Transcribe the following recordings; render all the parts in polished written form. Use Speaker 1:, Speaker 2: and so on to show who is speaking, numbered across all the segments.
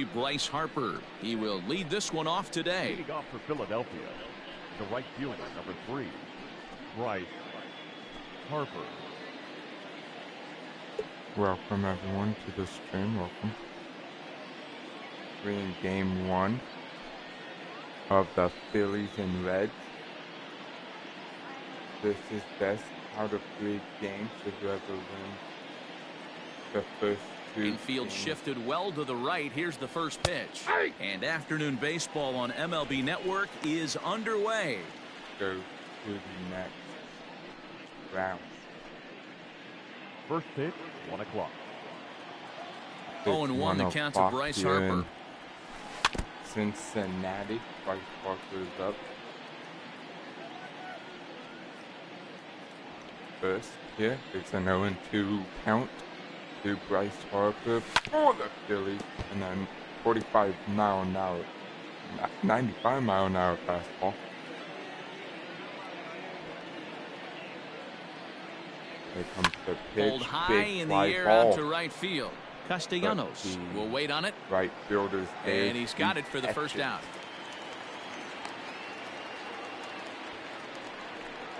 Speaker 1: Bryce Harper. He will lead this one off today.
Speaker 2: Leading off for Philadelphia, the right fielder, number 3, Bryce Harper.
Speaker 3: Welcome everyone to the stream. Welcome. We're in game 1 of the Phillies and Reds. This is best out of 3 games, so whoever wins the first 2
Speaker 1: Infield
Speaker 3: games.
Speaker 1: shifted well to the right. Here's the first pitch. And afternoon baseball on MLB Network is underway.
Speaker 3: Go to the next round.
Speaker 2: First pitch, 1 o'clock.
Speaker 1: 0-1 the count to Bryce Harper.
Speaker 3: Cincinnati, Bryce Harper is up. First, here, it's an 0-2 count to Bryce Harper for the Phillies, and then 95 mile an hour, 95 mile an hour fastball. Here comes the pitch.
Speaker 1: Pulled high
Speaker 3: Big
Speaker 1: in the
Speaker 3: fly
Speaker 1: air
Speaker 3: ball.
Speaker 1: out to right field. Castellanos will wait on it.
Speaker 3: Right fielder's there.
Speaker 1: And he's got it for the first out.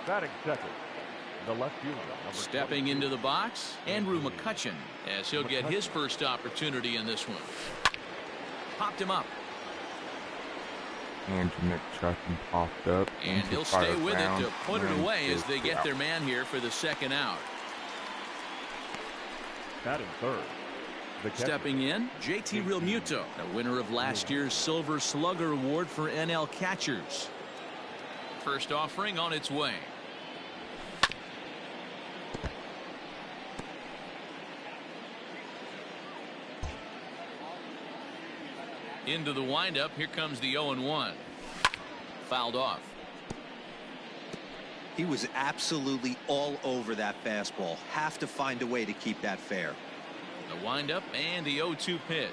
Speaker 2: Batting second, the left fielder, number
Speaker 1: Stepping
Speaker 2: 22.
Speaker 1: into the box, Andrew McCutchen, as he'll get his first opportunity in this one. Popped him up.
Speaker 3: Andrew McCutchen popped up.
Speaker 1: And he'll stay with it to put it away as they get their man here for the second out.
Speaker 2: Batting third, the catcher.
Speaker 1: Stepping in, JT Realmuto, the winner of last year's Silver Slugger Award for NL catchers. First offering on its way. Into the windup. Here comes the 0-1. Fouled off.
Speaker 4: He was absolutely all over that fastball. Have to find a way to keep that fair.
Speaker 1: The windup and the 0-2 pitch.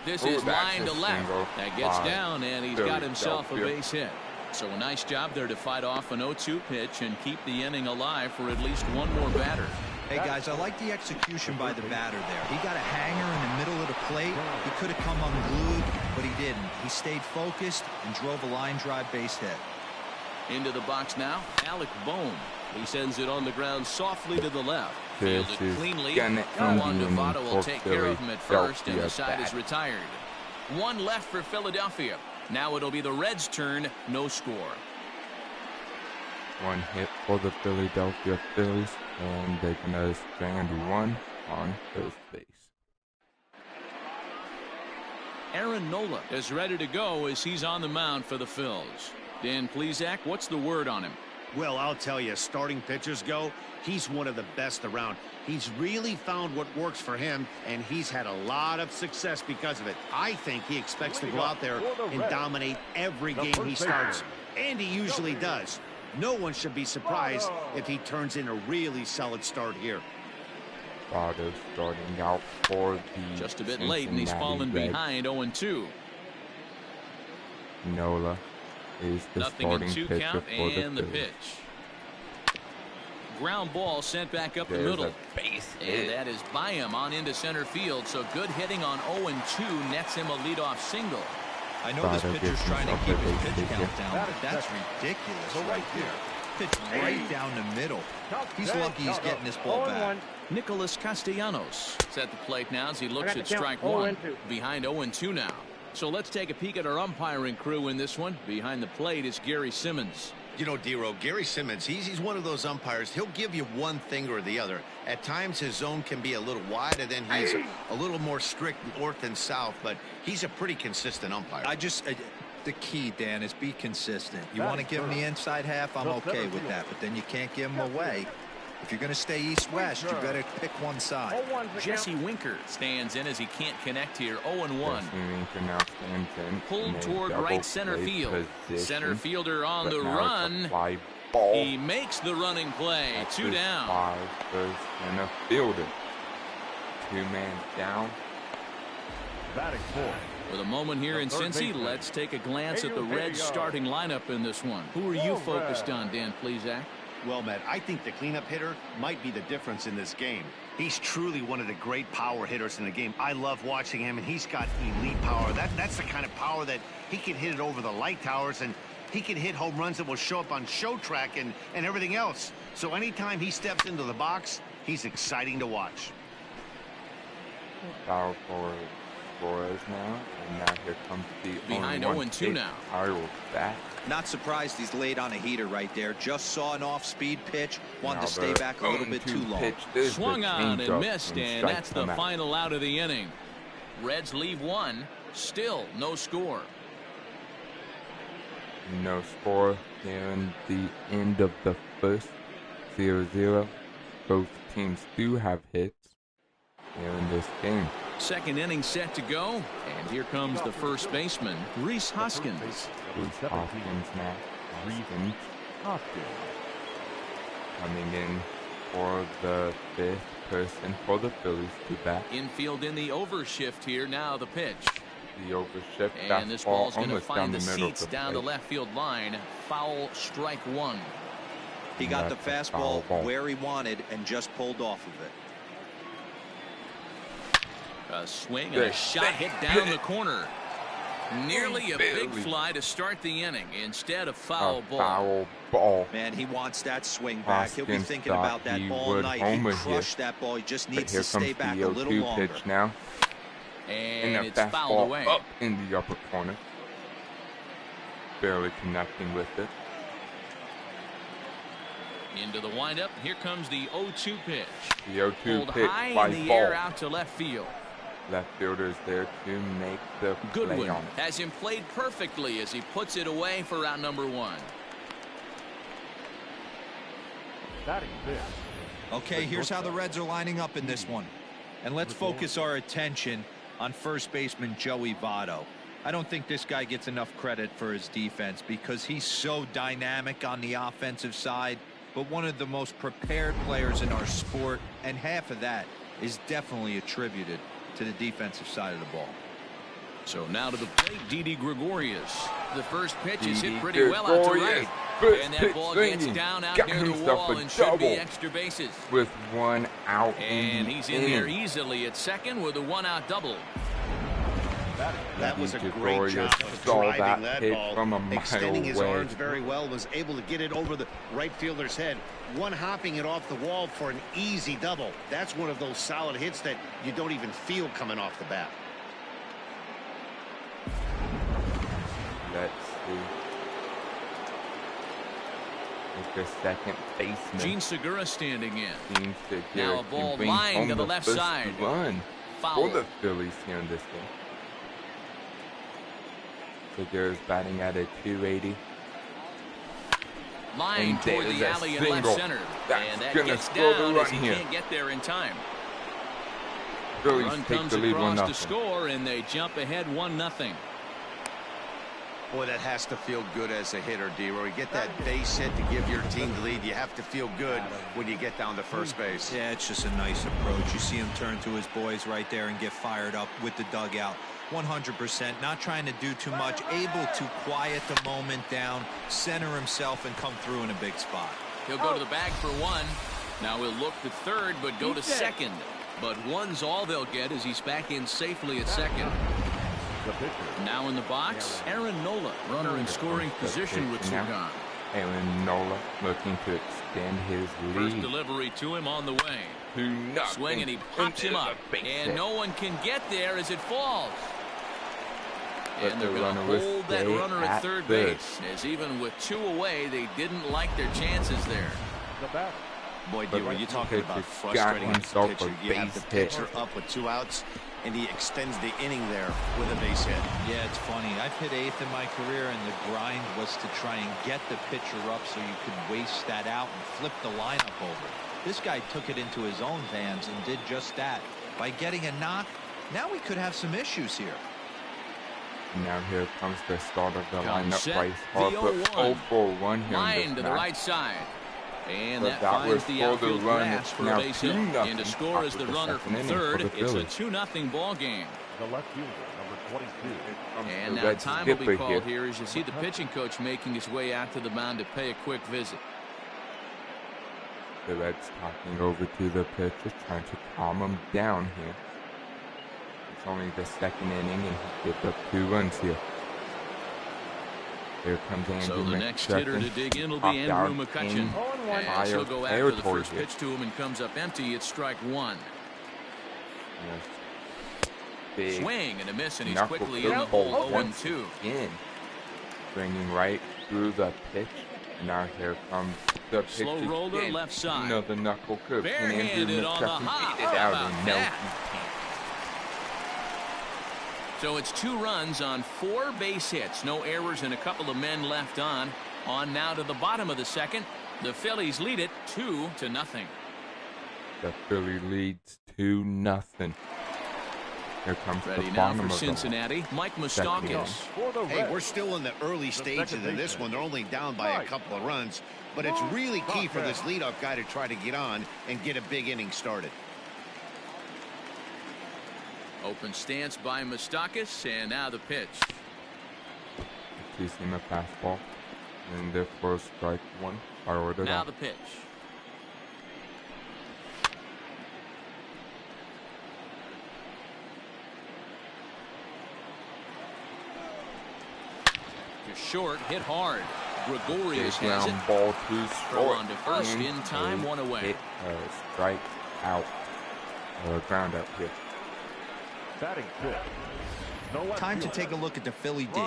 Speaker 1: This
Speaker 3: Ooh,
Speaker 1: is
Speaker 3: that's
Speaker 1: line
Speaker 3: a
Speaker 1: to left.
Speaker 3: single
Speaker 1: That gets
Speaker 3: by
Speaker 1: down, and he's got himself a
Speaker 3: Philadelphia.
Speaker 1: base hit. So a nice job there to fight off an 0-2 pitch and keep the inning alive for at least one more batter.
Speaker 4: Hey guys, I like the execution by the batter there. He got a hanger in the middle of the plate. He could have come unglued, but he didn't. He stayed focused and drove a line drive base hit.
Speaker 1: Into the box now, Alec Bohm. He sends it on the ground softly to the left.
Speaker 3: This
Speaker 1: Fielded
Speaker 3: is
Speaker 1: cleanly.
Speaker 3: gonna
Speaker 1: Juan
Speaker 3: end in
Speaker 1: Novato will take care of him at first, and the
Speaker 3: Philadelphia
Speaker 1: side is
Speaker 3: back.
Speaker 1: retired. One left for Philadelphia. Now it'll be the Reds' turn. No score.
Speaker 3: One hit for the Philadelphia Phillies, and they're gonna stand one on first base.
Speaker 1: Aaron Nola is ready to go as he's on the mound for the Phils. Dan Plesac, what's the word on him?
Speaker 5: Well, I'll tell you, starting pitchers go, he's one of the best around. He's really found what works for him, and he's had a lot of success because of it. I think he expects to go out there and dominate every game he starts, and he usually does. No one should be surprised if he turns in a really solid start here.
Speaker 3: Votto starting out for the
Speaker 1: Just a bit late, and he's
Speaker 3: Cincinnati
Speaker 1: fallen
Speaker 3: Reds.
Speaker 1: behind 0-2.
Speaker 3: Nola is the
Speaker 1: Nothing in
Speaker 3: starting
Speaker 1: 2
Speaker 3: pitcher
Speaker 1: count,
Speaker 3: for the
Speaker 1: and the
Speaker 3: Phillies.
Speaker 1: pitch. Ground ball sent back up the
Speaker 3: There's
Speaker 1: middle.
Speaker 3: a base
Speaker 1: And
Speaker 3: hit.
Speaker 1: that is by him on into center field. So good hitting on 0-2 nets him a leadoff single.
Speaker 4: I know this
Speaker 3: Votto
Speaker 4: pitcher's
Speaker 3: gets
Speaker 4: trying to
Speaker 3: himself
Speaker 4: keep
Speaker 3: a
Speaker 4: his
Speaker 3: base
Speaker 4: pitch
Speaker 3: hit
Speaker 4: count
Speaker 3: here.
Speaker 4: down, but that's ridiculous right there. Pitch right down the middle. He's lucky he's getting this ball back.
Speaker 1: Nicholas Castellanos is at the plate now as he looks at strike one. Behind 0-2 now. So let's take a peek at our umpiring crew in this one. Behind the plate is Gary Simmons.
Speaker 5: You know, D-Row, Gary Simmons, he's one of those umpires. He'll give you one thing or the other. At times, his zone can be a little wide, and then he's a little more strict north and south, but he's a pretty consistent umpire.
Speaker 4: The key, Dan, is be consistent. You want to give him the inside half, I'm okay with that, but then you can't give him away. If you're going to stay east-west, you better pick one side.
Speaker 1: Jesse Winker stands in as he can't connect here. 0-1.
Speaker 3: Jesse Winker now stands in
Speaker 1: Pulled
Speaker 3: in a
Speaker 1: toward
Speaker 3: double
Speaker 1: right center
Speaker 3: play
Speaker 1: field.
Speaker 3: position,
Speaker 1: Center fielder on
Speaker 3: but
Speaker 1: the
Speaker 3: now it's a
Speaker 1: run.
Speaker 3: fly ball.
Speaker 1: He makes the running play.
Speaker 3: That's
Speaker 1: 2
Speaker 3: his
Speaker 1: down.
Speaker 3: 5 first center fielder. 2 man down.
Speaker 2: Batting fourth.
Speaker 1: With a moment here in Cincy, let's take a glance at the Reds starting lineup in this one. Who are you focused on, Dan Plesac?
Speaker 5: Well, Matt, I think the cleanup hitter might be the difference in this game. He's truly one of the great power hitters in the game. I love watching him, and he's got elite power. That's the kind of power that he can hit it over the light towers, and he can hit home runs that will show up on show track and everything else. So anytime he steps into the box, he's exciting to watch.
Speaker 3: Foul for Flores now, and now here comes the
Speaker 1: behind 0-2 now.
Speaker 3: Kyle back.
Speaker 4: Not surprised he's laid on a heater right there. Just saw an off-speed pitch. Wanted to stay back a little bit too long.
Speaker 1: Swung on and missed, and that's the final out of the inning. Reds leave one. Still no score.
Speaker 3: No score here in the end of the first. 0-0. Both teams do have hits here in this game.
Speaker 1: Second inning set to go, and here comes the first baseman, Rhys Hoskins.
Speaker 3: Rhys Hoskins now. Coming in for the fifth person for the Phillies to bat.
Speaker 1: Infield in the overshift here. Now the pitch.
Speaker 3: The overshift.
Speaker 1: And this ball's going to find the seats down the left field line. Foul, strike one.
Speaker 4: He got the fastball where he wanted and just pulled off of it.
Speaker 1: A swing and a shot hit down the corner. Nearly a big fly to start the inning instead of foul ball.
Speaker 4: Man, he wants that swing back. He'll be thinking about that ball all night. He crushed that ball. He just needs to stay back a little longer.
Speaker 3: Pitch now.
Speaker 1: And it's fouled away.
Speaker 3: Up in the upper corner. Barely connecting with it.
Speaker 1: Into the windup. Here comes the 0-2 pitch.
Speaker 3: The 0-2
Speaker 1: pulled
Speaker 3: pitch
Speaker 1: high
Speaker 3: by
Speaker 1: in the
Speaker 3: ball.
Speaker 1: air out to left field.
Speaker 3: Left fielder's there to make the
Speaker 1: Goodwin
Speaker 3: play on it.
Speaker 1: has him played perfectly as he puts it away for out number one.
Speaker 4: Okay, here's how the Reds are lining up in this one. And let's focus our attention on first baseman Joey Votto. I don't think this guy gets enough credit for his defense because he's so dynamic on the offensive side, but one of the most prepared players in our sport, and half of that is definitely attributed to the defensive side of the ball.
Speaker 1: So now to the plate, Didi Gregorius. The first pitch is hit pretty well out to right. And that ball gets down out near the wall and should be extra bases.
Speaker 3: With one out.
Speaker 1: And he's in there easily at second with a one-out double.
Speaker 5: That was a great job of driving that ball, extending his arms very well, was able to get it over the right fielder's head, one hopping it off the wall for an easy double. That's one of those solid hits that you don't even feel coming off the bat.
Speaker 3: Let's see. With the second baseman.
Speaker 1: Gene Segura standing in.
Speaker 3: Gene Segura
Speaker 1: now a ball lined to the left side.
Speaker 3: Run
Speaker 1: foul
Speaker 3: for the Phillies here in this game. Segura's batting at a 280.
Speaker 1: Line toward the alley in left center. And that gets down as he can't get there in time.
Speaker 3: Phillies
Speaker 1: run
Speaker 3: take
Speaker 1: comes
Speaker 3: the lead
Speaker 1: across
Speaker 3: 1-0.
Speaker 1: to score, and they jump ahead 1-0.
Speaker 5: Boy, that has to feel good as a hitter, D-Roy. You get that base hit to give your team the lead. You have to feel good when you get down to first base.
Speaker 4: Yeah, it's just a nice approach. You see him turn to his boys right there and get fired up with the dugout. 100%, not trying to do too much, able to quiet the moment down, center himself, and come through in a big spot.
Speaker 1: He'll go to the bag for one. Now he'll look to third, but go to second. But one's all they'll get as he's back in safely at second. Now in the box, Aaron Nola, runner in scoring position with two gone.
Speaker 3: Aaron Nola looking to extend his lead.
Speaker 1: First delivery to him on the way. Swing, and he pops him up. And no one can get there as it falls. And they're going to hold that runner at third base, as even with two away, they didn't like their chances there.
Speaker 5: Boy, D-Roy, you're talking about frustrating as a pitcher. You have the pitcher up with 2 outs, and he extends the inning there with a base hit.
Speaker 4: Yeah, it's funny. I've hit 8th in my career, and the grind was to try and get the pitcher up so you could waste that out and flip the lineup over. This guy took it into his own hands and did just that. By getting a knock, now we could have some issues here.
Speaker 3: Now here comes the start of the lineup. Bryce Harper 0-for-1 here.
Speaker 1: Line to the right side. And that finds the outfield grass for a base hit. And to score as the runner from third, it's a 2-0 ball game.
Speaker 2: The left fielder, number 22.
Speaker 1: And now time will be called here as you see the pitching coach making his way out to the mound to pay a quick visit.
Speaker 3: The Reds talking over to the pitcher, trying to calm him down here. It's only the second inning, and he gives up 2 runs here. Here comes Andrew
Speaker 1: So the next hitter to dig in will be Andrew McCutcheon. As he'll go after the first pitch to him and comes up empty. It's strike 1.
Speaker 3: Big
Speaker 1: swing and a miss, and he's quickly in the hole. 0-2.
Speaker 3: Bringing right through the pitch. And now here comes the pitch.
Speaker 1: Slow roller
Speaker 3: again.
Speaker 1: left side.
Speaker 3: Another knuckle curve.
Speaker 1: Barehanded on the hop.
Speaker 3: Beat it out, and no, he can't.
Speaker 1: So it's 2 runs on 4 base hits. No errors and a couple of men left on. On now to the bottom of the second. The Phillies lead it 2-0.
Speaker 3: The Philly leads 2-0. Here comes
Speaker 1: ready
Speaker 3: the
Speaker 1: now
Speaker 3: bottom
Speaker 1: for
Speaker 3: of
Speaker 1: Cincinnati. Mike Moustakas.
Speaker 5: Hey, we're still in the early stages of this one. They're only down by a couple of runs, but it's really key for this leadoff guy to try to get on and get a big inning started.
Speaker 1: Open stance by Moustakas, and now the pitch.
Speaker 3: Two-seamer fastball, and therefore strike 1. I ordered
Speaker 1: now
Speaker 3: out.
Speaker 1: the pitch. To short, hit hard. Gregorius has it.
Speaker 3: Ball to
Speaker 1: Throw on to first in time, 1 away.
Speaker 3: Strike out. Ground out here.
Speaker 2: Batting 5th.
Speaker 4: Time to take a look at the Philly D.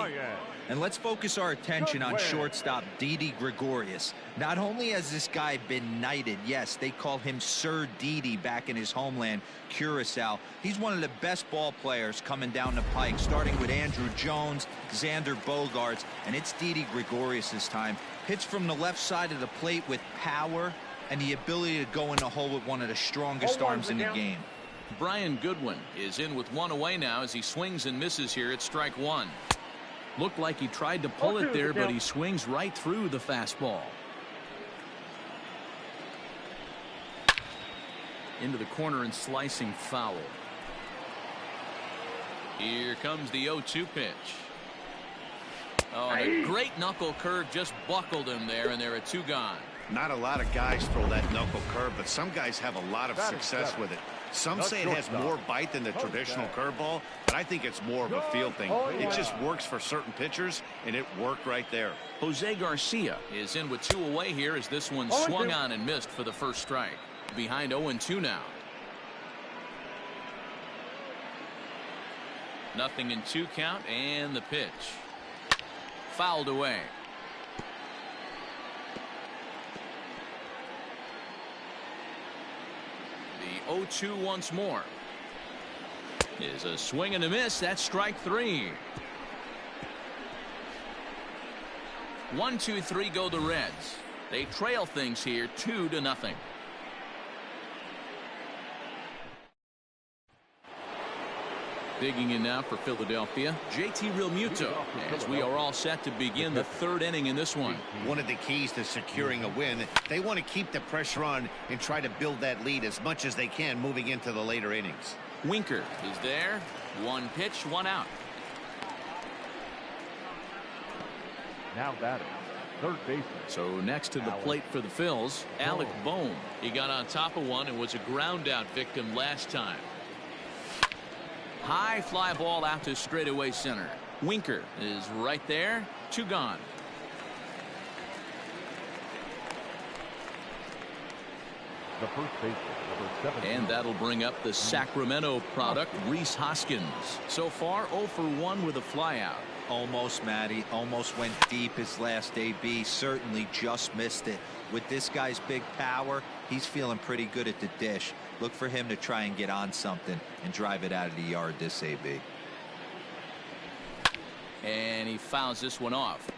Speaker 4: And let's focus our attention on shortstop Didi Gregorius. Not only has this guy been knighted, yes, they call him Sir Didi back in his homeland, Curacao. He's one of the best ball players coming down the pike, starting with Andrew Jones, Xander Bogaerts, and it's Didi Gregorius' time. Hits from the left side of the plate with power and the ability to go in the hole with one of the strongest arms in the game.
Speaker 1: Brian Goodwin is in with 1 away now as he swings and misses here at strike 1. Looked like he tried to pull it there, but he swings right through the fastball. Into the corner and slicing foul. Here comes the 0-2 pitch. Oh, and a great knuckle curve just buckled him there, and there are 2 gone.
Speaker 5: Not a lot of guys throw that knuckle curve, but some guys have a lot of success with it. Some say it has more bite than the traditional curveball, but I think it's more of a feel thing. It just works for certain pitchers, and it worked right there.
Speaker 1: Jose Garcia is in with 2 away here as this one swung on and missed for the first strike. Behind 0-2 now. 0-2 count, and the pitch. Fouled away. The 0-2 once more. Is a swing and a miss. That's strike 3. 1-2-3 go the Reds. They trail things here 2-0. Digging in now for Philadelphia, JT Realmuto, as we are all set to begin the 3rd inning in this one.
Speaker 5: One of the keys to securing a win, they want to keep the pressure on and try to build that lead as much as they can moving into the later innings.
Speaker 1: Winker is there. 1 pitch, 1 out.
Speaker 2: Now batting, 3rd baseman.
Speaker 1: So next to the plate for the Phils, Alec Bohm. He got on top of one and was a ground out victim last time. High fly ball out to straightaway center. Winker is right there. 2 gone.
Speaker 2: The first baseman, number 7.
Speaker 1: And that'll bring up the Sacramento product, Rhys Hoskins. So far 0 for 1 with a flyout.
Speaker 4: Almost, Matty. Almost went deep his last AB. Certainly just missed it. With this guy's big power, he's feeling pretty good at the dish. Look for him to try and get on something and drive it out of the yard this AB.
Speaker 1: And he fouls this one off.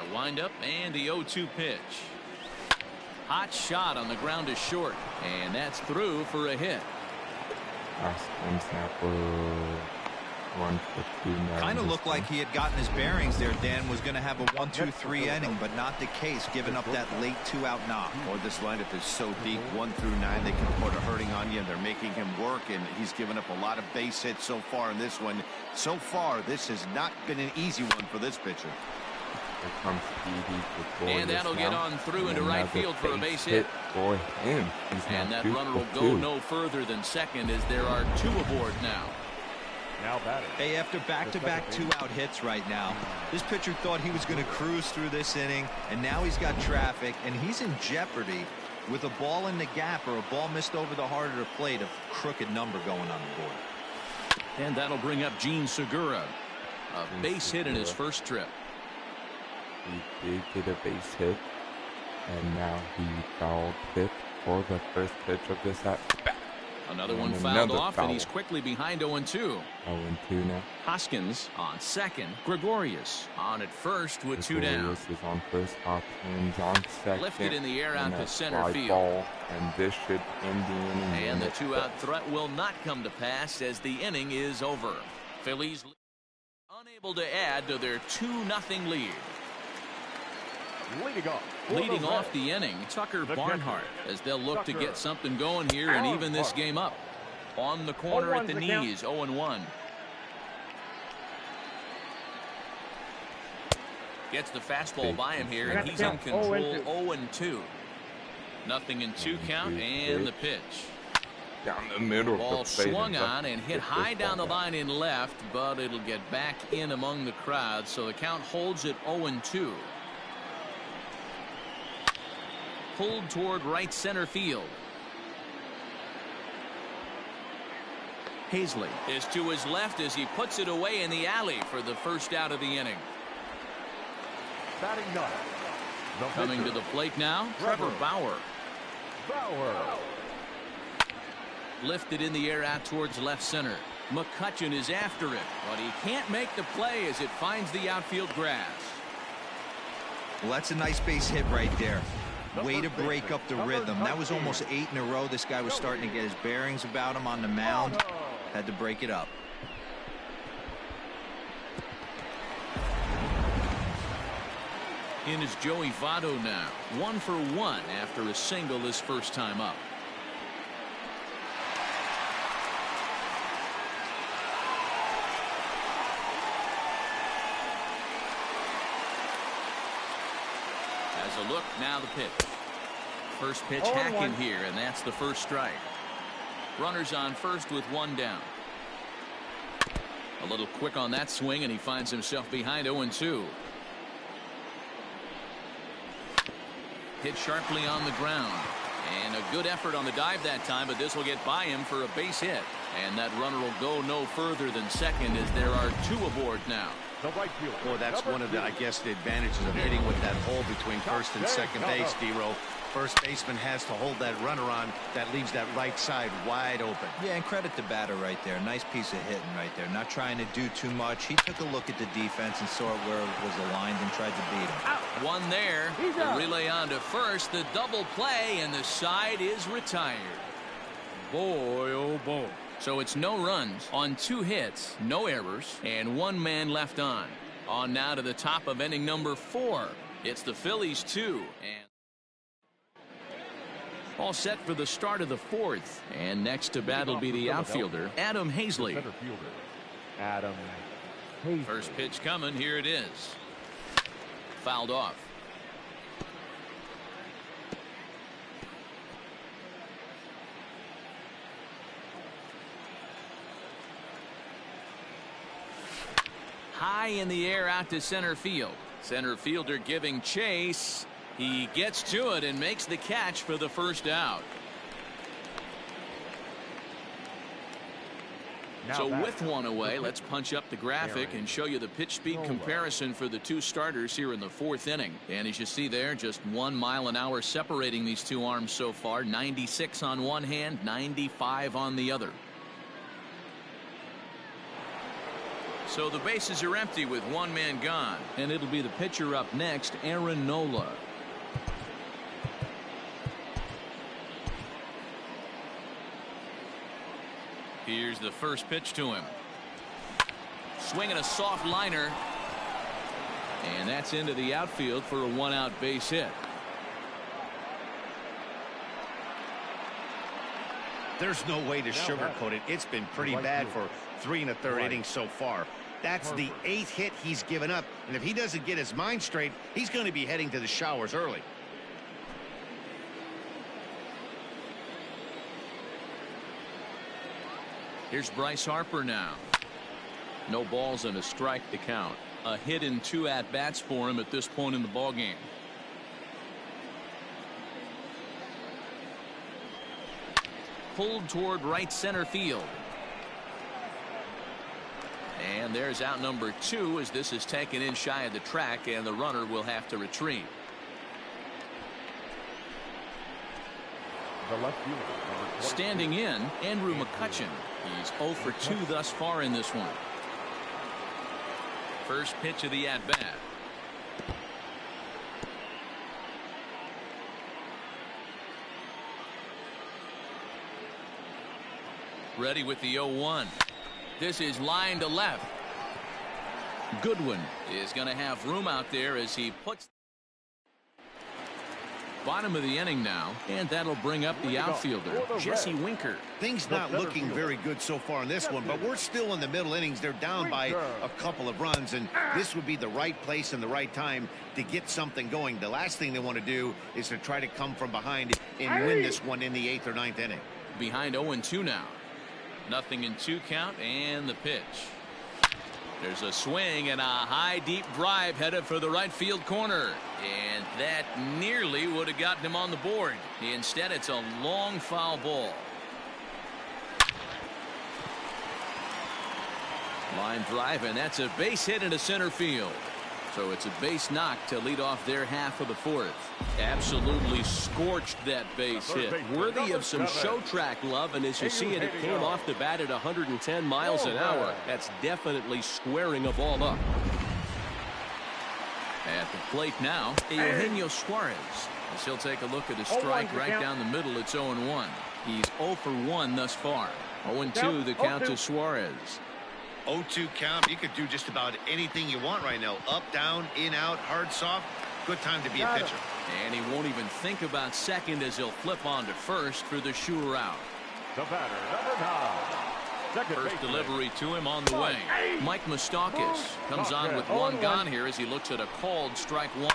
Speaker 1: A windup and the 0-2 pitch. Hot shot on the ground is short, and that's through for a hit.
Speaker 3: 150 now.
Speaker 4: Kind of looked like he had gotten his bearings there. Dan was going to have a 1-2-3 inning, but not the case, giving up that late 2-out knock.
Speaker 5: Or this lineup is so deep, 1 through 9, they can afford a hurting on you, and they're making him work, and he's given up a lot of base hits so far in this one. So far, this has not been an easy one for this pitcher.
Speaker 3: Here comes Speedy.
Speaker 1: And that'll get on through into right field for a base hit.
Speaker 3: For him.
Speaker 1: And that runner will go no further than second, as there are 2 aboard now.
Speaker 2: Now batting.
Speaker 4: Hey, after back-to-back 2-out hits right now, this pitcher thought he was going to cruise through this inning, and now he's got traffic, and he's in jeopardy with a ball in the gap or a ball missed over the heart of the plate, a crooked number going on the board.
Speaker 1: And that'll bring up Gene Segura, a base hit in his first trip.
Speaker 3: He did get a base hit, and now he fouled it for the first pitch of this at-bat.
Speaker 1: Another one fouled off, and he's quickly behind 0-2.
Speaker 3: 0-2 now.
Speaker 1: Hoskins on second. Gregorius on at first with 2 down.
Speaker 3: Gregorius is on first. Hopkins on second.
Speaker 1: Lifted in the air out to center field.
Speaker 3: Ball, and this should end the inning.
Speaker 1: And the 2-out threat will not come to pass as the inning is over. Phillies unable to add to their 2-0 lead. Leading off the inning, Tucker Barnhart, as they'll look to get something going here and even this game up. On the corner at the knees, 0-1. Gets the fastball by him here, and he's in control, 0-2. Nothing in 2 count, and the pitch.
Speaker 3: Down the middle.
Speaker 1: Ball swung on and hit high down the line in left, but it'll get back in among the crowd, so the count holds at 0-2. Pulled toward right center field. Hazley is to his left as he puts it away in the alley for the first out of the inning.
Speaker 2: Batting ninth.
Speaker 1: Coming to the plate now, Trevor Bauer. Lifted in the air out towards left center. McCutchen is after it, but he can't make the play as it finds the outfield grass.
Speaker 4: Well, that's a nice base hit right there. Way to break up the rhythm. That was almost 8 in a row. This guy was starting to get his bearings about him on the mound. Had to break it up.
Speaker 1: In is Joey Votto now. 1 for 1 after a single his first time up. As a look, now the pitch. First pitch hacking here, and that's the first strike. Runners on first with 1 down. A little quick on that swing, and he finds himself behind 0-2. Hit sharply on the ground. And a good effort on the dive that time, but this will get by him for a base hit. And that runner will go no further than second as there are 2 aboard now.
Speaker 5: Boy, that's one of the, I guess, the advantages of hitting with that hole between first and second base, D-Row. First baseman has to hold that runner on. That leaves that right side wide open.
Speaker 4: Yeah, and credit to batter right there. Nice piece of hitting right there. Not trying to do too much. He took a look at the defense and saw where it was aligned and tried to beat him.
Speaker 1: One there. The relay on to first. The double play, and the side is retired. Boy, oh boy. So it's no runs on 2 hits, no errors, and 1 man left on. On now to the top of inning number 4. It's the Phillies 2. And all set for the start of the 4th. And next to bat will be the outfielder, Adam Hazley. First pitch coming. Here it is. Fouled off. High in the air out to center field. Center fielder giving chase. He gets to it and makes the catch for the first out. So with 1 away, let's punch up the graphic and show you the pitch speed comparison for the 2 starters here in the 4th inning. And as you see there, just 1 mile an hour separating these 2 arms so far. 96 on one hand, 95 on the other. So the bases are empty with 1 man gone. And it'll be the pitcher up next, Aaron Nola. Here's the first pitch to him. Swinging a soft liner. And that's into the outfield for a one-out base hit.
Speaker 5: There's no way to sugarcoat it. It's been pretty bad for 3 1/3 innings so far. That's the 8th hit he's given up. And if he doesn't get his mind straight, he's going to be heading to the showers early.
Speaker 1: Here's Bryce Harper now. No balls and a strike to count. A hit in 2 at-bats for him at this point in the ballgame. Pulled toward right center field. And there's out number 2 as this is taken in shy of the track, and the runner will have to retreat.
Speaker 2: The left fielder,
Speaker 1: standing in, Andrew McCutchen. He's 0 for 2 thus far in this one. First pitch of the at-bat. Ready with the 0-1. This is line to left. Goodwin is going to have room out there as he puts. Bottom of the inning now, and that'll bring up the outfielder, Jesse Winker.
Speaker 5: Things not looking very good so far in this one, but we're still in the middle innings. They're down by a couple of runs, and this would be the right place and the right time to get something going. The last thing they want to do is to try to come from behind and win this one in the 8th or 9th inning.
Speaker 1: Behind 0-2 now. Nothing in 2 count, and the pitch. There's a swing and a high deep drive headed for the right field corner, and that nearly would have gotten him on the board. Instead, it's a long foul ball. Line drive, and that's a base hit into center field. So it's a base knock to lead off their half of the 4th. Absolutely scorched that base hit.
Speaker 6: Worthy of some show track love, and as you see it, it came off the bat at 110 miles an hour. That's definitely squaring a ball up.
Speaker 1: At the plate now, Eugenio Suarez. As he'll take a look at a strike right down the middle. It's 0-1. He's 0 for 1 thus far. 0-2 the count to Suarez.
Speaker 5: 0-2 count. You could do just about anything you want right now. Up, down, in, out, hard, soft. Good time to be a pitcher.
Speaker 1: And he won't even think about second as he'll flip on to first for the sure out.
Speaker 2: The batter, number 9.
Speaker 1: First delivery to him on the way. Mike Moustakas comes on with 1 gone here as he looks at a called strike 1.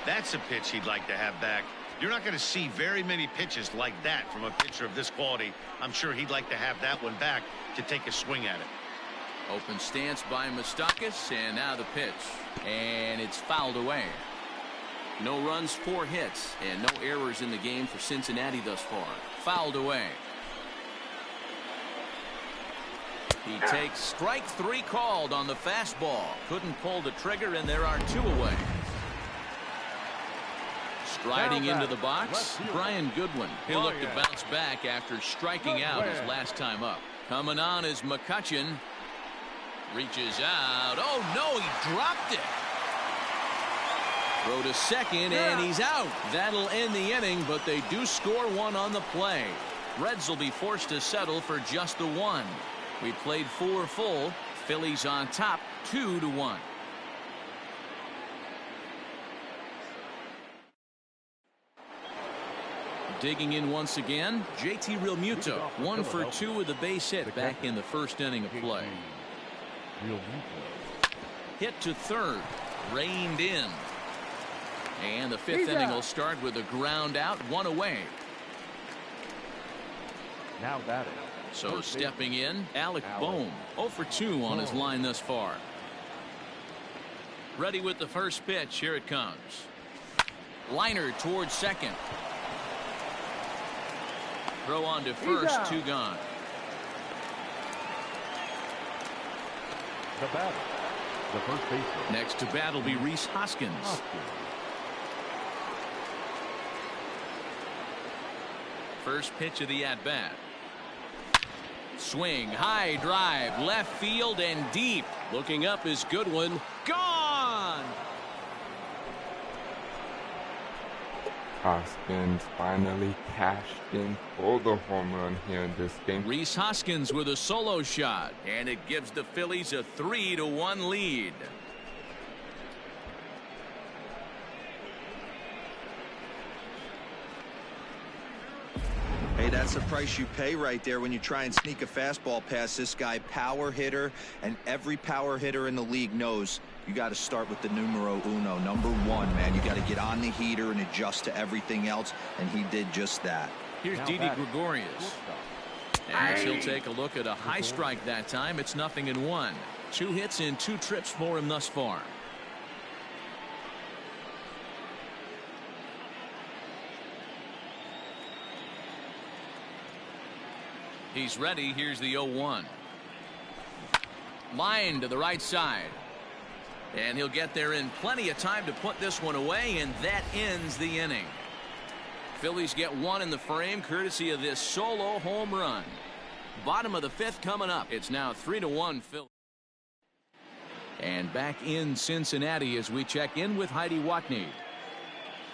Speaker 5: That's a pitch he'd like to have back. You're not going to see very many pitches like that from a pitcher of this quality. I'm sure he'd like to have that one back to take a swing at it.
Speaker 1: Open stance by Moustakas, and now the pitch. And it's fouled away. No runs, 4 hits, and no errors in the game for Cincinnati thus far. Fouled away. He takes strike 3 called on the fastball. Couldn't pull the trigger, and there are 2 away. Striding into the box, Brian Goodwin. He'll look to bounce back after striking out his last time up. Coming on is McCutchen. Reaches out. Oh, no, he dropped it. Throw to second, and he's out. That'll end the inning, but they do score 1 on the play. Reds will be forced to settle for just the 1. We played 4 full. Phillies on top, 2-1. Digging in once again, JT Realmuto. 1 for 2 with a base hit back in the first inning of play. Hit to third, reined in. And the 5th inning will start with a ground out, 1 away.
Speaker 2: Now batting.
Speaker 1: So stepping in, Alec Bohm. 0 for 2 on his line thus far. Ready with the first pitch. Here it comes. Liner towards second. Throw on to first, 2 gone.
Speaker 2: The batter, the first baseman.
Speaker 1: Next to bat will be Rhys Hoskins. First pitch of the at-bat. Swing, high drive, left field and deep.
Speaker 6: Looking up is Goodwin. Gone!
Speaker 3: Hoskins finally cashed in for the home run here in this game.
Speaker 1: Rhys Hoskins with a solo shot, and it gives the Phillies a 3-1 lead.
Speaker 4: Hey, that's the price you pay right there when you try and sneak a fastball past this guy. Power hitter, and every power hitter in the league knows you got to start with the numero uno, number one, man. You got to get on the heater and adjust to everything else, and he did just that.
Speaker 1: Here's Didi Gregorius. And he'll take a look at a high strike that time. It's 0-1. 2 hits in 2 trips for him thus far. He's ready. Here's the 0-1. Line to the right side. And he'll get there in plenty of time to put this one away, and that ends the inning. Phillies get 1 in the frame courtesy of this solo home run. Bottom of the 5th coming up. It's now 3-1 Phillies. And back in Cincinnati as we check in with Heidi Watney.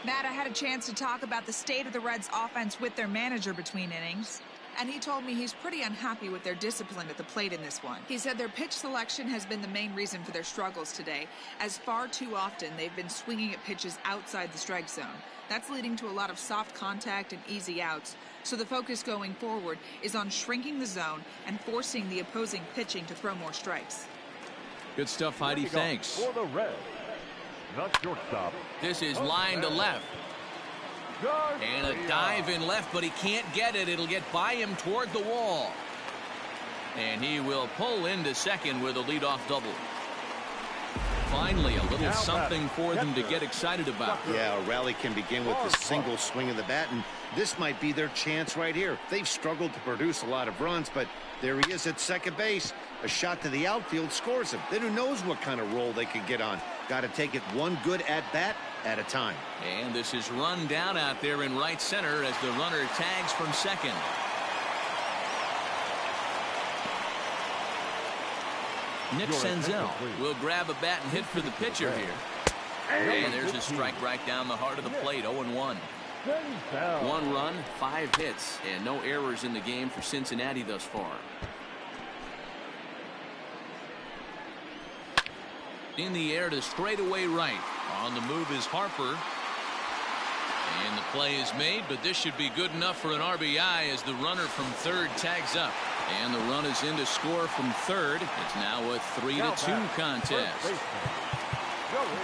Speaker 7: Matt, I had a chance to talk about the state of the Reds offense with their manager between innings, and he told me he's pretty unhappy with their discipline at the plate in this one. He said their pitch selection has been the main reason for their struggles today, as far too often they've been swinging at pitches outside the strike zone. That's leading to a lot of soft contact and easy outs, so the focus going forward is on shrinking the zone and forcing the opposing pitching to throw more strikes.
Speaker 1: Good stuff, Heidi. Thanks.
Speaker 2: For the Reds, the shortstop.
Speaker 1: This is line to left. And a dive in left, but he can't get it. It'll get by him toward the wall. And he will pull into second with a leadoff double. Finally, a little something for them to get excited about.
Speaker 5: Yeah, a rally can begin with a single swing of the bat, and this might be their chance right here. They've struggled to produce a lot of runs, but there he is at second base. A shot to the outfield scores him. Then who knows what kind of roll they could get on. Got to take it one good at-bat at a time.
Speaker 1: And this is run down out there in right center as the runner tags from second. Nick Senzel will grab a bat and hit for the pitcher here. And there's a strike right down the heart of the plate. 0-1. 1 run, 5 hits, and no errors in the game for Cincinnati thus far. In the air to straightaway right. On the move is Harper. And the play is made, but this should be good enough for an RBI as the runner from third tags up. And the run is in to score from third. It's now a 3-2 contest.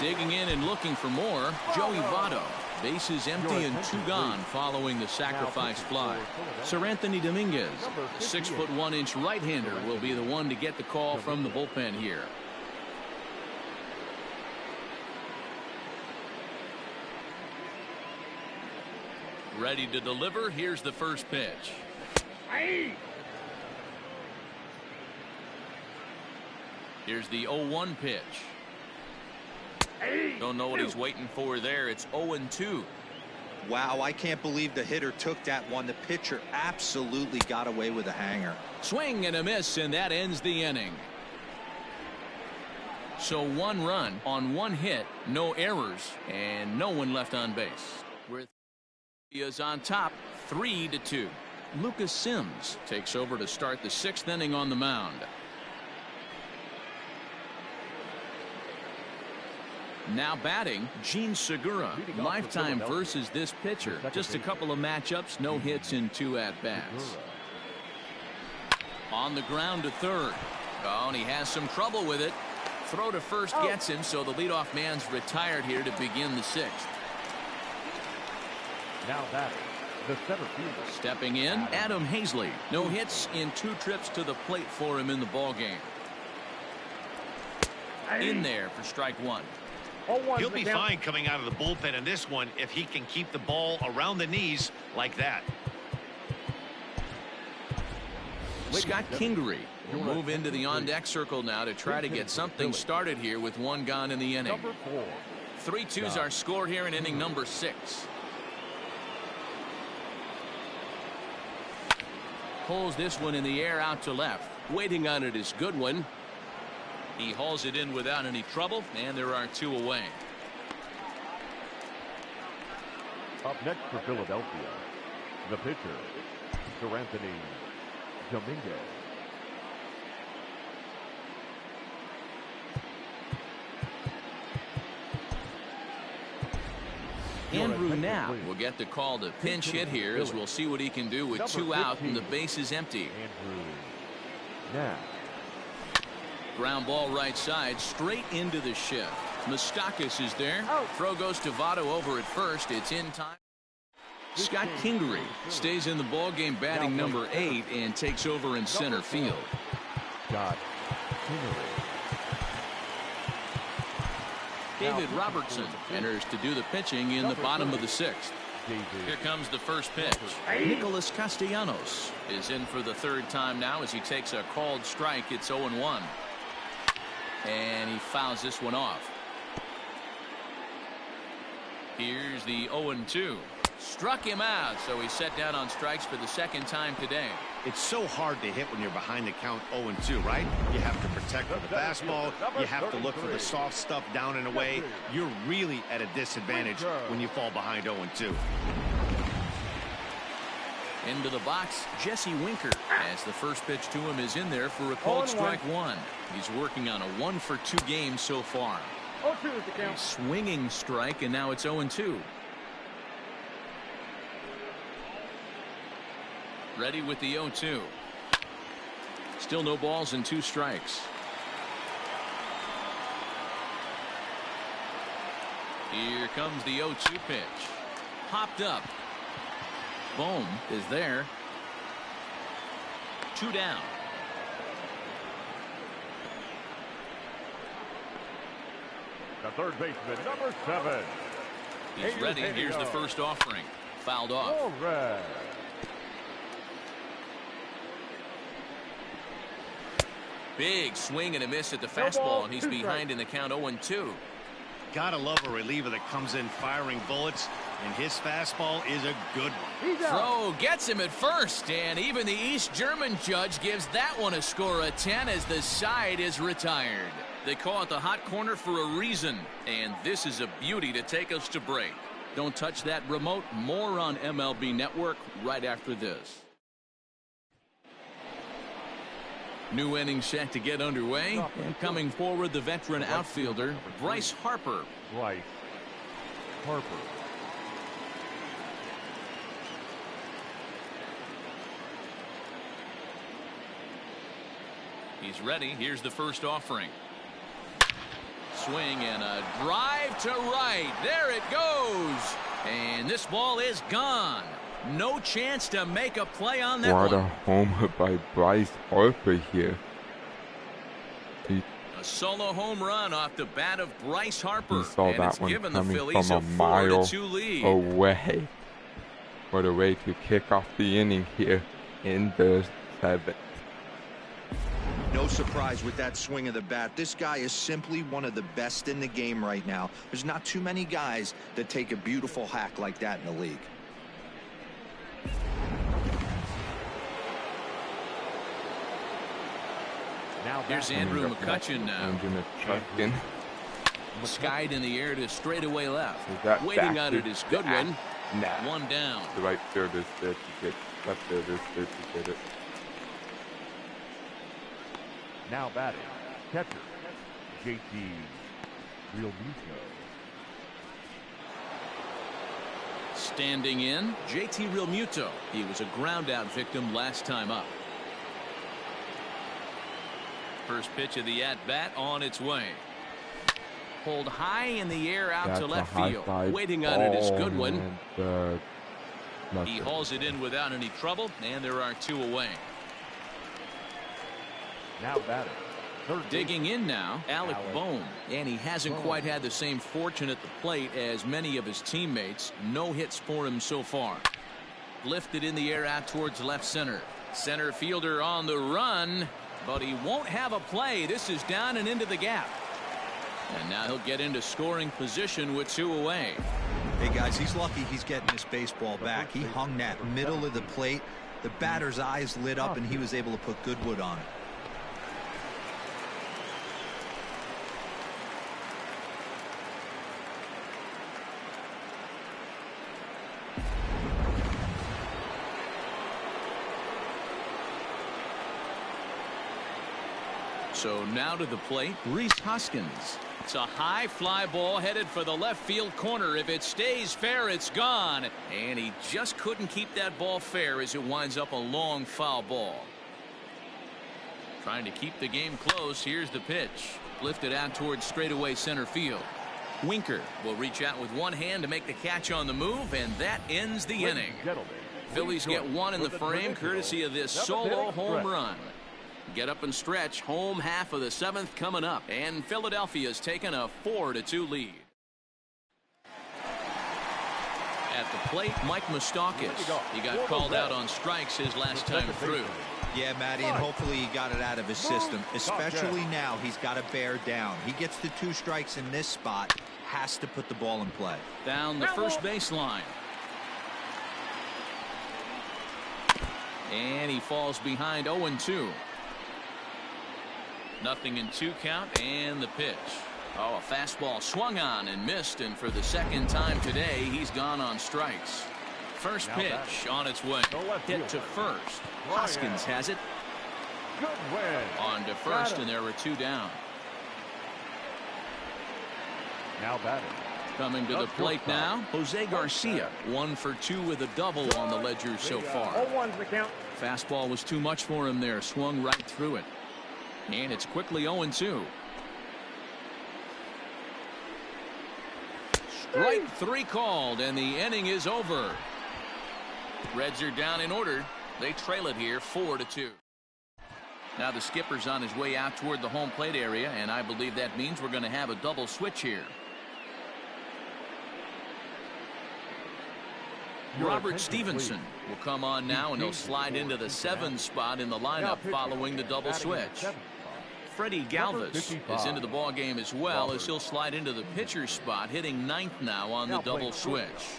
Speaker 1: Digging in and looking for more, Joey Votto. Bases empty and 2 gone following the sacrifice fly. Sir Anthony Dominguez, the 6'1" right-hander, will be the one to get the call from the bullpen here. Ready to deliver. Here's the first pitch. Here's the 0-1 pitch. Don't know what he's waiting for there. It's 0-2.
Speaker 4: Wow, I can't believe the hitter took that one. The pitcher absolutely got away with a hanger.
Speaker 1: Swing and a miss, and that ends the inning. So 1 run on 1 hit, no errors, and no one left on base. He is on top, 3-2. Lucas Sims takes over to start the 6th inning on the mound. Now batting, Gene Segura. Lifetime versus this pitcher. Just a couple of matchups, no hits in 2 at-bats. On the ground to third. Oh, and he has some trouble with it. Throw to first gets him, so the leadoff man's retired here to begin the 6th.
Speaker 2: Now batting, the center fielder.
Speaker 1: Stepping in, Adam Hazley. No hits in 2 trips to the plate for him in the ballgame. In there for strike 1.
Speaker 5: He'll be fine coming out of the bullpen in this one if he can keep the ball around the knees like that.
Speaker 1: Scott Kingery will move into the on-deck circle now to try to get something started here with 1 gone in the inning. 3-2's our score here in inning number 6. Pulls this one in the air out to left. Waiting on it is Goodwin. He hauls it in without any trouble, and there are 2 away.
Speaker 2: Up next for Philadelphia, the pitcher, Sir Anthony Dominguez.
Speaker 6: Andrew Knapp
Speaker 1: will get the call to pinch hit here, as we'll see what he can do with 2 out and the base is empty.
Speaker 2: Andrew Knapp.
Speaker 1: Ground ball right side, straight into the shift. Moustakas is there. Throw goes to Votto over at first. It's in time. Scott Kingery stays in the ballgame, batting number 8, and takes over in center field.
Speaker 2: Scott Kingery.
Speaker 1: David Robertson enters to do the pitching in the bottom of the 6th. Here comes the first pitch. Nicholas Castellanos is in for the 3rd time now as he takes a called strike. It's 0-1. And he fouls this one off. Here's the 0-2. Struck him out, so he's set down on strikes for the 2nd time today.
Speaker 5: It's so hard to hit when you're behind the count 0-2, right? You have to protect for the fastball. You have to look for the soft stuff down and away. You're really at a disadvantage when you fall behind 0-2.
Speaker 1: Into the box, Jesse Winker, as the first pitch to him is in there for a called strike 1. He's working on a 1-for-2 game so far.
Speaker 2: 0-2 is the count.
Speaker 1: Swinging strike, and now it's 0-2. Ready with the 0-2. Still no balls and 2 strikes. Here comes the 0-2 pitch. Popped up. Bohm is there. 2 down.
Speaker 2: The third baseman, number 7.
Speaker 1: He's ready. Here's the first offering. Fouled off.
Speaker 2: All right.
Speaker 1: Big swing and a miss at the fastball, and he's behind in the count 0-2.
Speaker 5: Gotta love a reliever that comes in firing bullets, and his fastball is a good one.
Speaker 1: Throw gets him at first, and even the East German judge gives that one a score of 10 as the side is retired. They call it the hot corner for a reason, and this is a beauty to take us to break. Don't touch that remote. More on MLB Network right after this. New inning set to get underway, and coming forward the veteran outfielder Bryce Harper.
Speaker 2: Bryce Harper.
Speaker 1: He's ready. Here's the first offering. Swing and a drive to right. There it goes. And this ball is gone. No chance to make a play on that
Speaker 3: one. What a homer by Bryce Harper here.
Speaker 1: A solo home run off the bat of Bryce Harper.
Speaker 3: He saw
Speaker 1: and
Speaker 3: that
Speaker 1: it's
Speaker 3: one
Speaker 1: given the
Speaker 3: coming
Speaker 1: Phillies
Speaker 3: from a mile
Speaker 1: 4-2 lead.
Speaker 3: away. What a way to kick off the inning here in the 7th.
Speaker 4: No surprise with that swing of the bat. This guy is simply one of the best in the game right now. There's not too many guys that take a beautiful hack like that in the league.
Speaker 2: Now
Speaker 1: here's Andrew McCutchen now. Skied in the air to straightaway left. Waiting on it is Goodwin. One down.
Speaker 3: The right fielder's there to get left fielder's there to get it.
Speaker 2: Now batting, catcher, JT Realmuto.
Speaker 1: Standing in, JT Realmuto. He was a ground-out victim last time up. First pitch of the at-bat on its way. Pulled high in the air out to left field. Waiting on it is Goodwin. He hauls it in without any trouble, and there are 2 away.
Speaker 2: Now batting.
Speaker 1: Digging in now, Alec Bohm, and he hasn't quite had the same fortune at the plate as many of his teammates. No hits for him so far. Lifted in the air out towards left center. Center fielder on the run, but he won't have a play. This is down and into the gap. And now he'll get into scoring position with 2 away.
Speaker 4: Hey guys, he's lucky he's getting this baseball back. He hung that middle of the plate. The batter's eyes lit up and he was able to put Goodwood on it.
Speaker 1: So now to the plate, Rhys Hoskins. It's a high fly ball headed for the left field corner. If it stays fair, it's gone. And he just couldn't keep that ball fair as it winds up a long foul ball. Trying to keep the game close. Here's the pitch. Lifted out towards straightaway center field. Winker will reach out with one hand to make the catch on the move, and that ends the inning. Phillies get one in the frame courtesy of this solo home run. Get up and stretch. Home half of the seventh coming up, and Philadelphia's taken a 4-2 lead. At the plate, Mike Moustakas. He got called out on strikes his last time through.
Speaker 4: Yeah, Matty, and hopefully he got it out of his system, especially now he's got to bear down. He gets the 2 strikes in this spot, has to put the ball in play.
Speaker 1: Down the first baseline. And he falls behind 0-2. 0-2 count, and the pitch. Oh, a fastball swung on and missed, and for the second time today, he's gone on strikes. First pitch on its way. Hit to first. Hoskins has it. On to first, and there were 2 down.
Speaker 2: Now batting.
Speaker 1: Coming to the plate now, Jose Garcia. 1 for 2 with a double on the ledger so far. Fastball was too much for him there. Swung right through it. And it's quickly 0-2. Strike 3 called, and the inning is over. Reds are down in order. They trail it here 4-2. Now the skipper's on his way out toward the home plate area, and I believe that means we're going to have a double switch here. Robert Stevenson will come on now, and he'll slide into the 7th spot in the lineup following the double switch. Freddie Galvis is into the ball game as well, as he'll slide into the pitcher's spot, hitting 9th now on the double switch.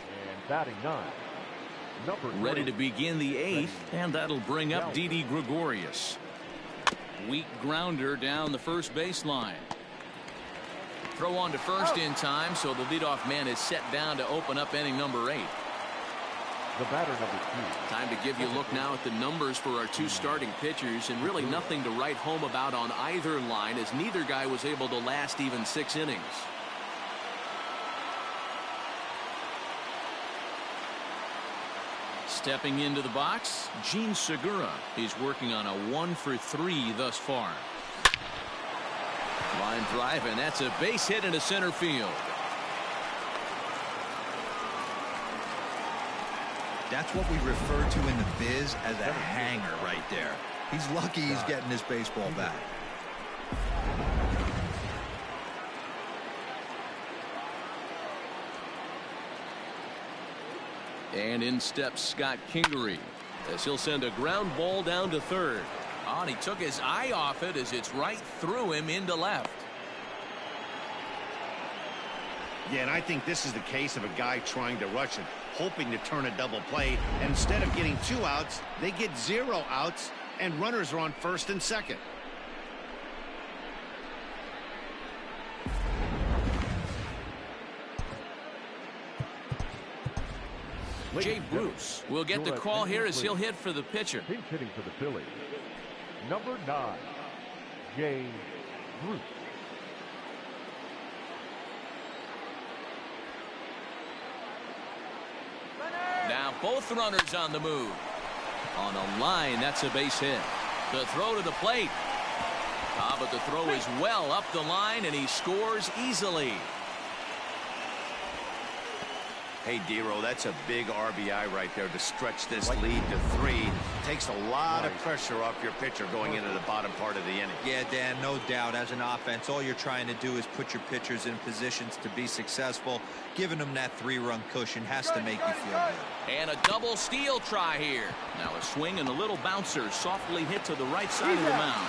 Speaker 1: Ready to begin the 8th, and that'll bring up Didi Gregorius. Weak grounder down the first baseline. Throw on to first in time, so the leadoff man is set down to open up inning number 8.
Speaker 2: The batter number 2.
Speaker 1: Time to give you a look now at the numbers for our 2 starting pitchers, and really nothing to write home about on either line, as neither guy was able to last even 6 innings. Stepping into the box, Gene Segura. He's working on a 1 for 3 thus far. Line drive, and that's a base hit into center field.
Speaker 4: That's what we refer to in the biz as a hanger right there. He's lucky he's getting his baseball back.
Speaker 6: And in steps Scott Kingery, as he'll send a ground ball down to third.
Speaker 1: Oh, and he took his eye off it as it's right through him into left.
Speaker 5: Yeah, and I think this is the case of a guy trying to rush it, hoping to turn a double play. And instead of getting 2 outs, they get 0 outs, and runners are on first and second.
Speaker 1: Jay Bruce will get the call here as he'll hit for the pitcher.
Speaker 2: He's hitting for the Phillies. Number 9, Jay Bruce.
Speaker 1: Now both runners on the move. On a line, that's a base hit. The throw to the plate. But the throw is well up the line, and he scores easily.
Speaker 5: Hey, Dero, that's a big RBI right there to stretch this lead to 3. Takes a lot of pressure off your pitcher going into the bottom part of the inning.
Speaker 4: Yeah, Dan, no doubt. As an offense, all you're trying to do is put your pitchers in positions to be successful. Giving them that 3-run cushion has to make you feel good.
Speaker 1: And a double steal try here. Now a swing and a little bouncer softly hit to the right side of the mound.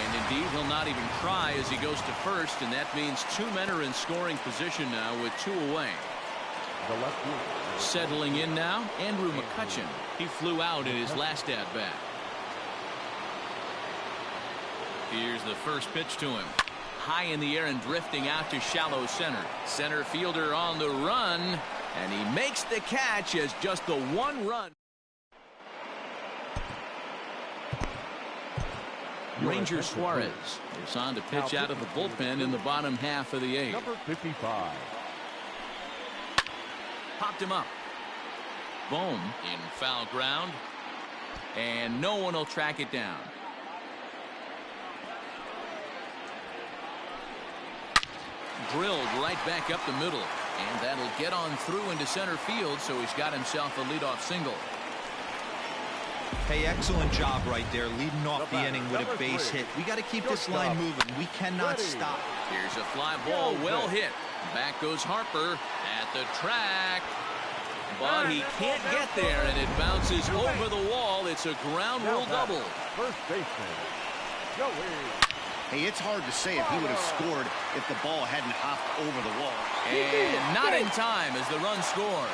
Speaker 1: And indeed, he'll not even try as he goes to first, and that means 2 men are in scoring position now with 2 away. Settling in now, Andrew McCutchen. He flew out in his last at-bat. Here's the first pitch to him. High in the air and drifting out to shallow center. Center fielder on the run. And he makes the catch as just the one run. Ranger Suarez is on to pitch out of the bullpen in the bottom half of the 8th.
Speaker 2: Number 55.
Speaker 1: Popped him up. Bohm in foul ground. And no one will track it down. Drilled right back up the middle. And that'll get on through into center field, so he's got himself a leadoff single.
Speaker 4: Hey, excellent job right there, leading off the inning with a base hit. We got to keep this line moving. We cannot stop.
Speaker 1: Here's a fly ball, well hit. Back goes Harper at the track. But he can't get there, and it bounces over the wall. It's a ground rule double.
Speaker 2: First baseman, Joey.
Speaker 5: Hey, it's hard to say if he would have scored if the ball hadn't hopped over the wall.
Speaker 1: And not in time as the run scores.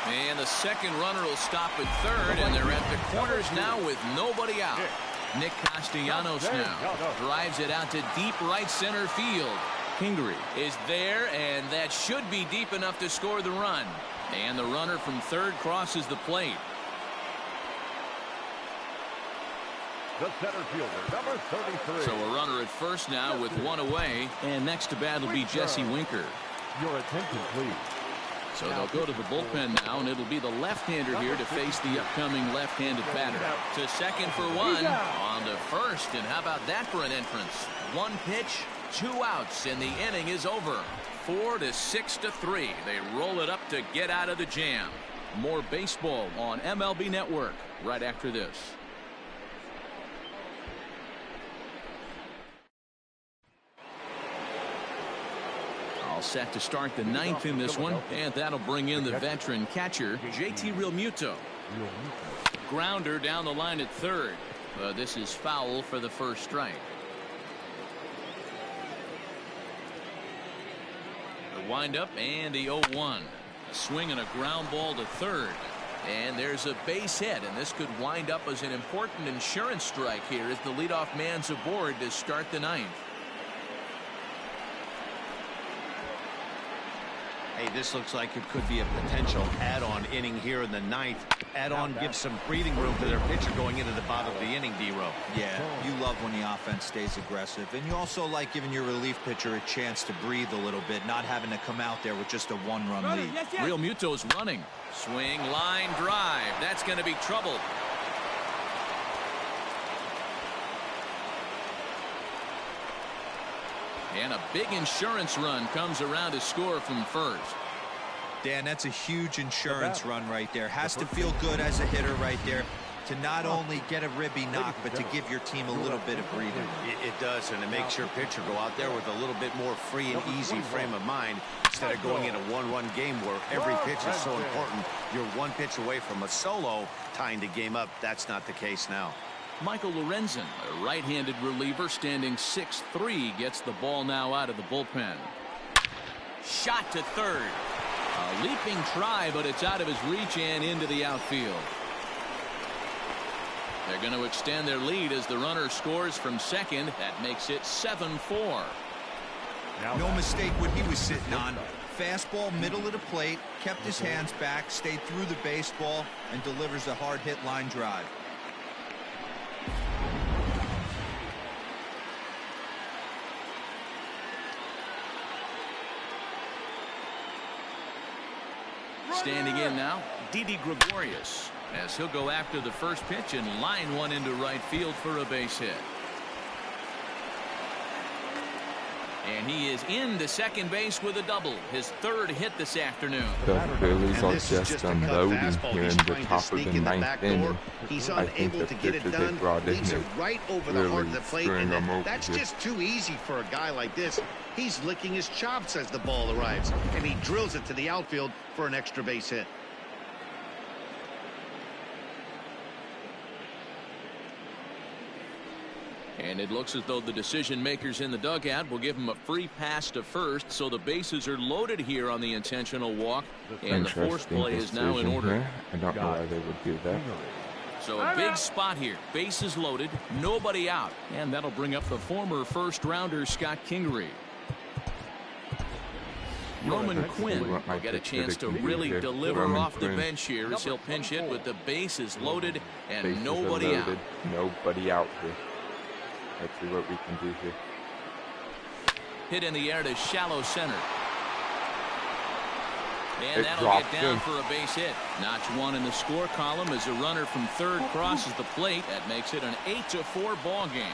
Speaker 1: And the second runner will stop at third, and they're at the corners now with nobody out. Nick Castellanos now drives it out to deep right center field. Kingery is there, and that should be deep enough to score the run. And the runner from third crosses the plate.
Speaker 2: The center fielder, number 33.
Speaker 1: So a runner at first now with one away. And next to bat will be Jesse Winker.
Speaker 2: Your attention, please.
Speaker 1: So they'll go to the bullpen now, and it'll be the left-hander here to face the upcoming left-handed batter. To second for one, on to first, and how about that for an entrance? One pitch, 2 outs, and the inning is over. 4-6-3. They roll it up to get out of the jam. More baseball on MLB Network right after this. All set to start the 9th in this one, and that'll bring in the veteran catcher, JT Realmuto. Grounder down the line at third. This is foul for the first strike. The windup and the 0-1. Swing and a ground ball to third. And there's a base hit, and this could wind up as an important insurance strike here as the leadoff man's aboard to start the 9th.
Speaker 5: Hey, this looks like it could be a potential add-on inning here in the 9th. Add-on gives some breathing room to their pitcher going into the bottom of the inning, D-Row.
Speaker 4: Yeah, you love when the offense stays aggressive. And you also like giving your relief pitcher a chance to breathe a little bit, not having to come out there with just a 1-run lead.
Speaker 1: Realmuto's running. Swing, line, drive. That's going to be trouble. And a big insurance run comes around to score from first.
Speaker 4: Dan, that's a huge insurance run right there. Has to feel good as a hitter right there to not only get a ribby knock, but to give your team a little bit of breathing room.
Speaker 5: It does, and it makes your pitcher go out there with a little bit more free and easy frame of mind instead of going in a 1-run game where every pitch is so important. You're one pitch away from a solo tying the game up. That's not the case now.
Speaker 1: Michael Lorenzen, a right-handed reliever standing 6'3", gets the ball now out of the bullpen. Shot to third. A leaping try, but it's out of his reach and into the outfield. They're going to extend their lead as the runner scores from second. That makes it 7-4.
Speaker 4: No mistake what he was sitting on. Fastball middle of the plate, kept his hands back, stayed through the baseball, and delivers a hard hit line drive.
Speaker 1: Standing in now, Didi Gregorius, as he'll go after the first pitch and line one into right field for a base hit. And he is into second base with a double, his third hit this afternoon.
Speaker 3: The Phillies are just unloading here in the top of the 9th inning.
Speaker 5: He's
Speaker 3: I think
Speaker 5: unable
Speaker 3: the
Speaker 5: to get it
Speaker 3: pitcher they
Speaker 5: done.
Speaker 3: brought in
Speaker 5: Leaves it
Speaker 3: here
Speaker 5: right over the heart of the
Speaker 3: really
Speaker 5: plate,
Speaker 3: screwing
Speaker 5: and
Speaker 3: them over
Speaker 5: that's
Speaker 3: here.
Speaker 5: just too easy for a guy like this. He's licking his chops as the ball arrives, and he drills it to the outfield for an extra base hit.
Speaker 1: And it looks as though the decision makers in the dugout will give him a free pass to first, so the bases are loaded here on the intentional walk, and the force play is now in order.
Speaker 3: Here. I don't know why they would do that.
Speaker 1: So a big spot here, bases loaded, nobody out, and that'll bring up the former first rounder Scott Kingery. Roman Quinn will get a chance to really deliver off the bench here as he'll pinch hit with the bases loaded and nobody out.
Speaker 3: Nobody out here. Let's see what we can do here.
Speaker 1: Hit in the air to shallow center. And that'll get down for a base hit. Notch one in the score column as a runner from third crosses the plate. That makes it an 8-4 ball game.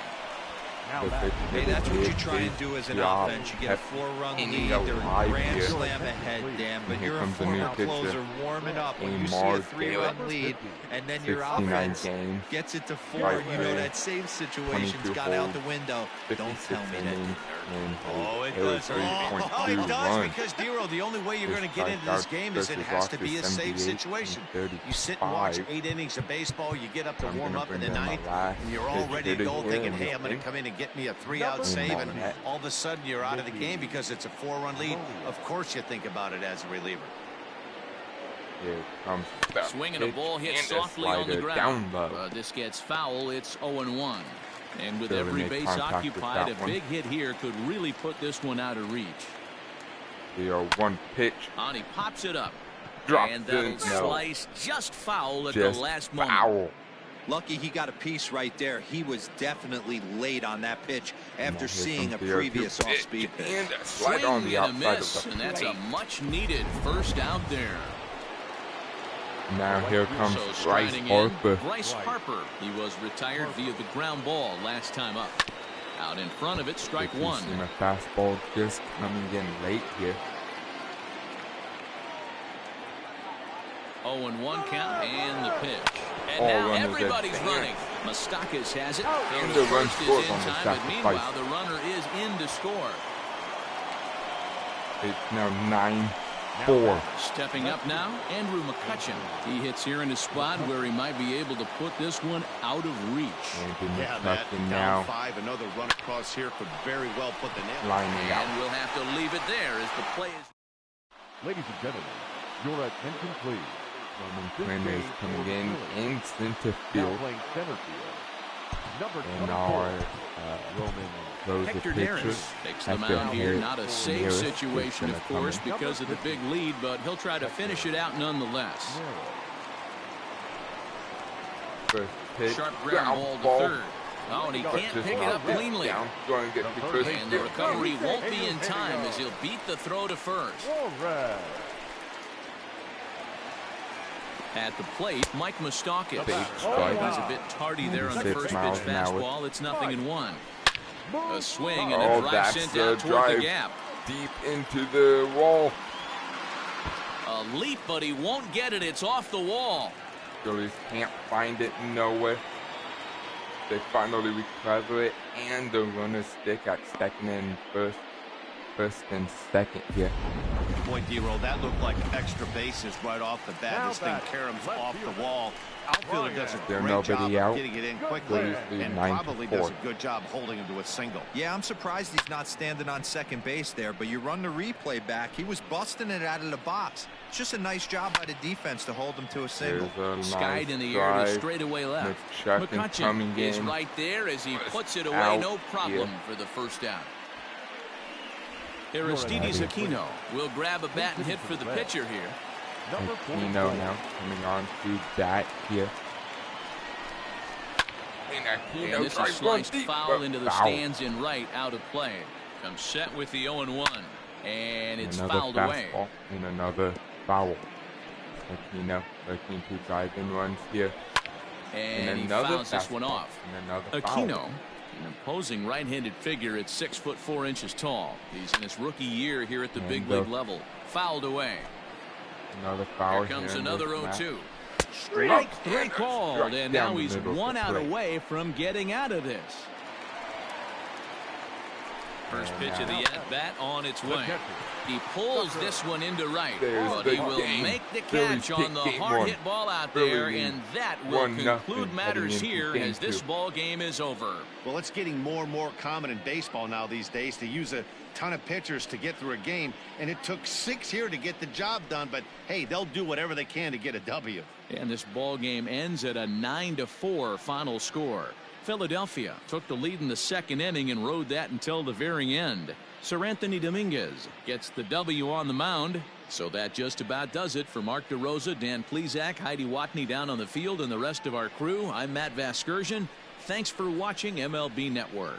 Speaker 4: Hey, that's what you try and do as an offense. You get a 4-run lead. They're a grand slam ahead, Dan, but you're a former closer warming up when you see a 3-run lead, and then your offense gets it to 4. You know that save situation's got out the window. Don't tell me that.
Speaker 5: Oh, it does. Oh, it does, because, Dero, the only way you're going to get into this game is it has to be a safe situation. You sit and watch 8 innings of baseball, you get up to warm up in the 9th, and you're all ready to go thinking, hey, I'm going to come in and get me a 3-out save, and all of a sudden you're out of the game because it's a 4-run lead. Of course you think about it as a reliever.
Speaker 3: Here comes
Speaker 1: swinging a ball hit softly on the ground. This gets foul. It's 0-1. And with every base occupied, a big hit here could really put this one out of reach.
Speaker 3: 0-1 pitch.
Speaker 1: And he pops it up.
Speaker 3: Drops
Speaker 1: and that'll slice just foul at the last moment.
Speaker 3: Foul.
Speaker 4: Lucky he got a piece right there. He was definitely late on that pitch after seeing a previous off-speed pitch.
Speaker 3: And a slide on the outside of the
Speaker 1: and that's a much-needed first out there.
Speaker 3: Now here comes Bryce Harper.
Speaker 1: Bryce Harper. He was retired via the ground ball last time up. Out in front of it, strike one.
Speaker 3: Seen a fastball just coming in late here.
Speaker 1: 0-1 count and the pitch. And now everybody's running. Moustakas has it.
Speaker 3: And the run scores
Speaker 1: is in time, but meanwhile the runner is in to score.
Speaker 3: It's now 9-4.
Speaker 1: Stepping up now, Andrew McCutcheon. He hits here in a spot where he might be able to put this one out of reach.
Speaker 3: Yeah, that
Speaker 5: down 5. Another run across here could very well put the nail
Speaker 3: lining out.
Speaker 1: And we'll have to leave it there as the play is.
Speaker 2: Ladies and gentlemen, your attention please.
Speaker 3: Roman Quinn is coming in center field.
Speaker 2: Playing center field.
Speaker 3: And our
Speaker 1: Hector Neris takes the mound here. Not a safe situation, of course, because of the big lead, but he'll try to finish it out nonetheless.
Speaker 3: First pitch.
Speaker 1: Sharp ground ball to third. Oh, and he can't pick it up cleanly. And the recovery won't be in time as he'll beat the throw to first. At the plate, Mike Moustakas. He's a bit tardy there on the first pitch fastball. It's 0-1. A swing and a drive sent out toward the gap.
Speaker 3: Deep into the wall.
Speaker 1: A leap, but he won't get it. It's off the wall.
Speaker 3: Phillies can't find it nowhere. They finally recover it, and the runner stick at second and first and second here.
Speaker 5: Boy, D-Roll, that looked like extra bases right off the bat. This thing caroms off the wall. Outfielder does a great job of getting it in quickly, and probably does a good job holding him to a single.
Speaker 4: Yeah, I'm surprised he's not standing on second base there, but you run the replay back. He was busting it out of the box. It's just a nice job by the defense to hold him to a single.
Speaker 1: Skied in the air to straightaway left. McCutcheon is right there as he puts it away. No problem for the first out. Aristides Aquino will grab a bat and hit for the pitcher here.
Speaker 3: Aquino now coming on to bat here.
Speaker 1: And this is sliced foul into the stands in right, out of play. Comes set with the 0-1, and it's fouled away.
Speaker 3: And another foul. Aquino looking to drive in runs here.
Speaker 1: And he fouls this one off. Aquino,
Speaker 3: foul.
Speaker 1: An imposing right-handed figure at 6'4" tall. He's in his rookie year here at the big league level. Fouled away.
Speaker 3: Another foul.
Speaker 1: Here comes another 0-2. Strike three called, and now he's 1 out away from getting out of this. First pitch of the at-bat on its way. He pulls this one into right, but he will make the catch on the hard hit ball out there, and that will conclude matters here as this ball game is over.
Speaker 5: Well, it's getting more and more common in baseball now these days to use a ton of pitchers to get through a game, and it took 6 here to get the job done. But hey, they'll do whatever they can to get a W.
Speaker 1: And this ball game ends at a 9-4 final score. Philadelphia took the lead in the second inning and rode that until the very end. Sir Anthony Dominguez gets the W on the mound. So that just about does it for Mark DeRosa, Dan Plesac, Heidi Watney down on the field, and the rest of our crew. I'm Matt Vasgersian. Thanks for watching MLB Network.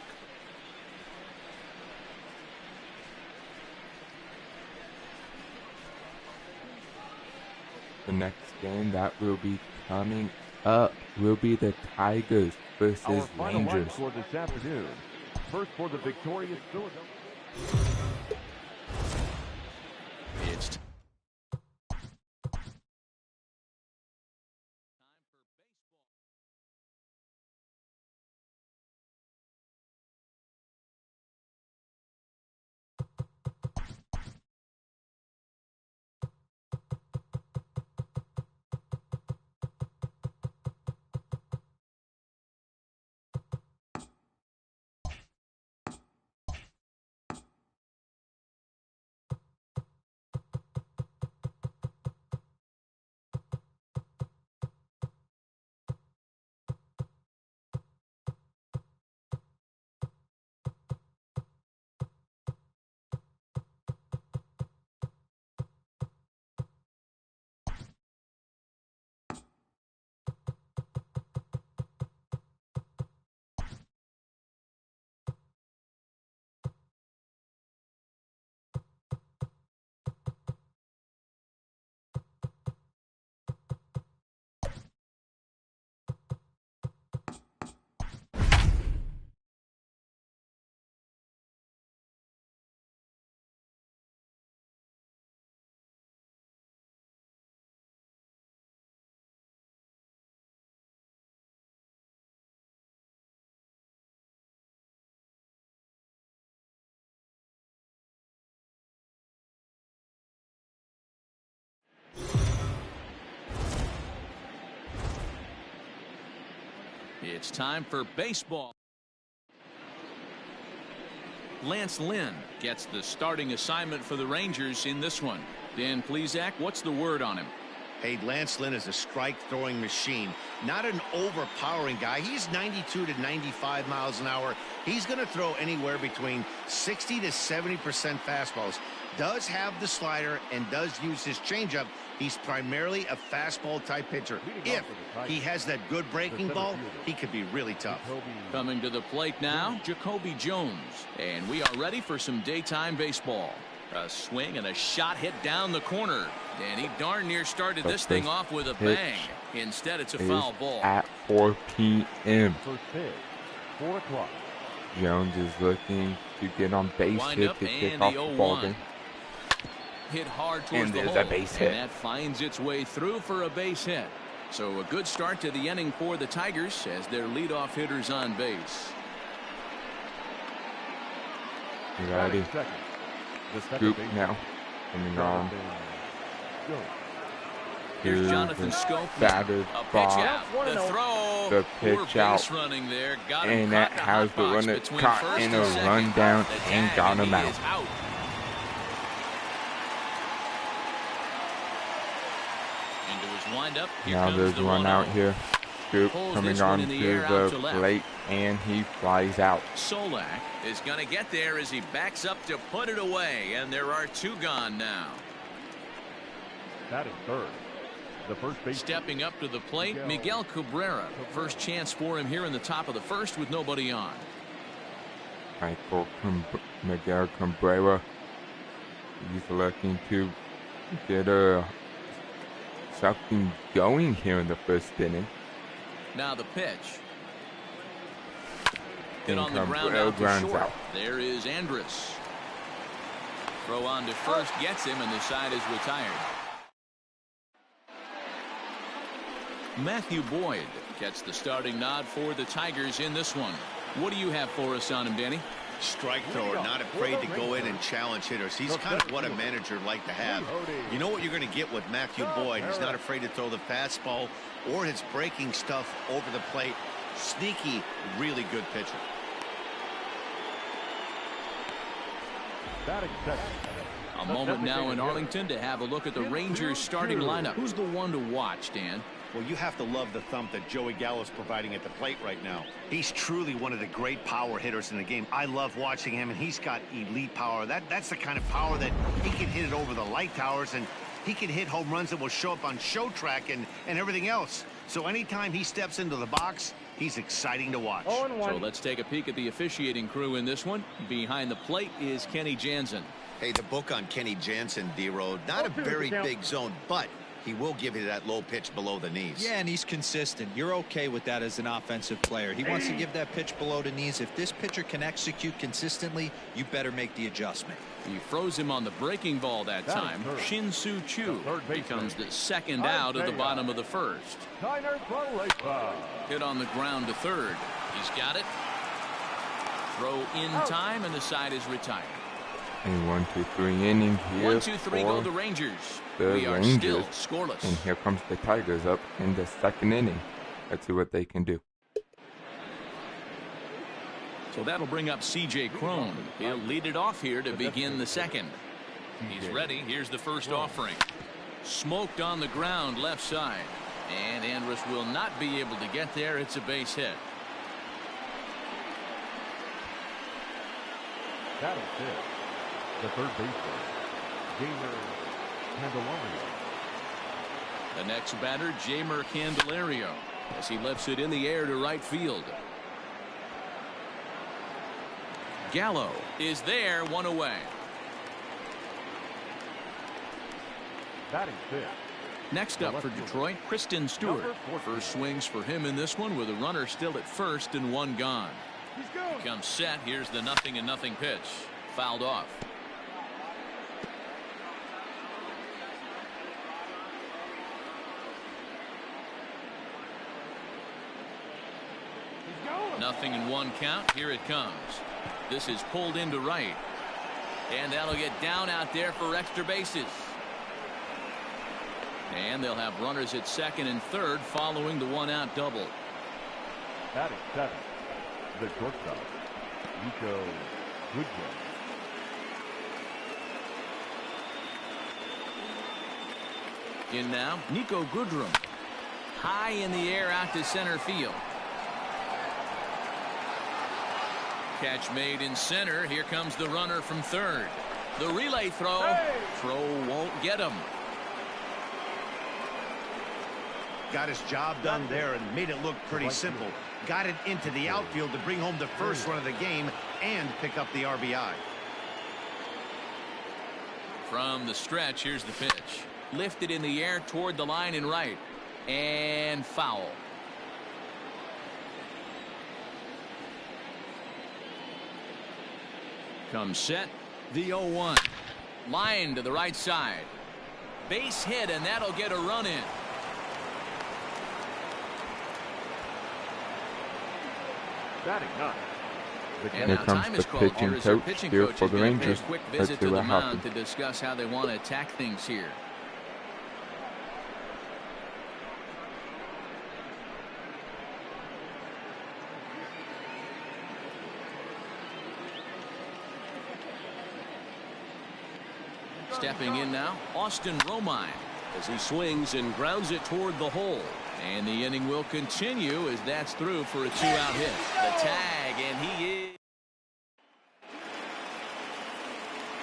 Speaker 3: The next game that will be coming up will be the Tigers versus
Speaker 2: Our final line
Speaker 3: Rangers.
Speaker 2: score this afternoon. First for the victorious Philadelphia.
Speaker 1: It's time for baseball. Lance Lynn gets the starting assignment for the Rangers in this one. Dan Plesac, what's the word on him?
Speaker 5: Hey, Lance Lynn is a strike-throwing machine. Not an overpowering guy. He's 92 to 95 miles an hour. He's going to throw anywhere between 60 to 70% fastballs. Does have the slider and does use his changeup. He's primarily a fastball-type pitcher. If he has that good breaking ball, he could be really tough.
Speaker 1: Coming to the plate now, Jacoby Jones. And we are ready for some daytime baseball. A swing and a shot hit down the corner. And he darn near started this thing off with a bang. Instead, it's a foul ball.
Speaker 3: At 4 p.m.
Speaker 2: First pitch, 4 o'clock.
Speaker 3: Jones is looking to get on base hit to kick off the ball game.
Speaker 1: Hit hard towards the hole,
Speaker 3: a base hit.
Speaker 1: and that finds its way through for a base hit. So a good start to the inning for the Tigers as their leadoff hitters on base.
Speaker 3: Ready. Scoop now. Coming on.
Speaker 1: Here's Jonathan Scope.
Speaker 3: Batted
Speaker 1: a pitch
Speaker 3: ball.
Speaker 1: out. The throw.
Speaker 3: The
Speaker 1: Poor
Speaker 3: pitch out.
Speaker 1: base running there. Got him
Speaker 3: And that has the runner caught in a rundown and got him out.
Speaker 1: Windup.
Speaker 3: Now there's one out here. Scoop coming on to the plate, and he flies out.
Speaker 1: Solak is going to get there as he backs up to put it away, and there are 2 gone now.
Speaker 2: That is third. The first base.
Speaker 1: Stepping up to the plate, Miguel Cabrera. First chance for him here in the top of the first with nobody on.
Speaker 3: Miguel Cabrera. He's looking to get something going here in the first inning.
Speaker 1: Now the pitch. Hit on the ground out to short. There is Andrus. Throw on to first gets him, and the side is retired. Matthew Boyd gets the starting nod for the Tigers in this one. What do you have for us on him, Danny?
Speaker 5: Strike thrower, not afraid to go in and challenge hitters. He's kind of what a manager would like to have. You know what you're going to get with Matthew Boyd. He's not afraid to throw the fastball or his breaking stuff over the plate. Sneaky, really good pitcher.
Speaker 2: Batting second.
Speaker 1: A moment now in Arlington to have a look at the Rangers starting lineup. Who's the one to watch, Dan?
Speaker 5: Well, you have to love the thump that Joey Gallo's providing at the plate right now. He's truly one of the great power hitters in the game. I love watching him, and he's got elite power. That's the kind of power that he can hit it over the light towers, and he can hit home runs that will show up on show track and everything else. So anytime he steps into the box, he's exciting to watch.
Speaker 1: So let's take a peek at the officiating crew in this one. Behind the plate is Kenny Jansen.
Speaker 5: Hey, the book on Kenny Jansen, D-Road, not a very big zone, but he will give you that low pitch below the knees.
Speaker 4: Yeah, and he's consistent. You're okay with that as an offensive player. He wants to give that pitch below the knees. If this pitcher can execute consistently, you better make the adjustment.
Speaker 1: He froze him on the breaking ball that time. Shin-Soo Choo becomes the second out of the bottom of the first. Hit on the ground to third. He's got it. Throw in time, and the side is retired.
Speaker 3: A 1-2-3 inning here.
Speaker 1: 1-2-3 go the Rangers.
Speaker 3: The
Speaker 1: We are
Speaker 3: Rangers.
Speaker 1: still scoreless.
Speaker 3: And here comes the Tigers up in the second inning. Let's see what they can do.
Speaker 1: So that'll bring up C.J. Cron. He'll lead it off here to begin the second. He's ready. Here's the first offering. Smoked on the ground left side. And Andrus will not be able to get there. It's a base hit.
Speaker 2: Batting fifth. The third baseman, Jamer Candelario.
Speaker 1: The next batter, Jamer Candelario, as he lifts it in the air to right field. Gallo is there, one away.
Speaker 2: Batting fifth.
Speaker 1: Next up for Detroit, Kristen Stewart. First swings for him in this one with a runner still at first and one gone. He comes set. Here's the 0-0 pitch. Fouled off. Nothing in one count. Here it comes. This is pulled into right. And that'll get down out there for extra bases. And they'll have runners at second and third following the one-out double.
Speaker 2: Batting seventh. The shortstop, Nico Goodrum.
Speaker 1: In now, Nico Goodrum. High in the air out to center field. Catch made in center. Here comes the runner from third. The relay throw. Throw won't get him.
Speaker 5: Got his job done there and made it look pretty simple. Got it into the outfield to bring home the first run of the game and pick up the RBI.
Speaker 1: From the stretch, here's the pitch. Lifted in the air toward the line and right. And foul. Comes set. The 0-1. Line to the right side. Base hit, and that'll get a run in.
Speaker 2: Batting ninth.
Speaker 1: And
Speaker 3: Here
Speaker 1: now
Speaker 3: comes
Speaker 1: time
Speaker 3: the
Speaker 1: is called here as our
Speaker 3: pitching
Speaker 1: pitching
Speaker 3: coach
Speaker 1: coach
Speaker 3: here
Speaker 1: is
Speaker 3: for the
Speaker 1: going to pay a
Speaker 3: Rangers.
Speaker 1: quick
Speaker 3: Let's
Speaker 1: visit
Speaker 3: see
Speaker 1: to the
Speaker 3: what
Speaker 1: mound
Speaker 3: happens.
Speaker 1: to discuss how they want to attack things here. Stepping in now, Austin Romine, as he swings and grounds it toward the hole. And the inning will continue as that's through for a two-out hit. The tag, and he is.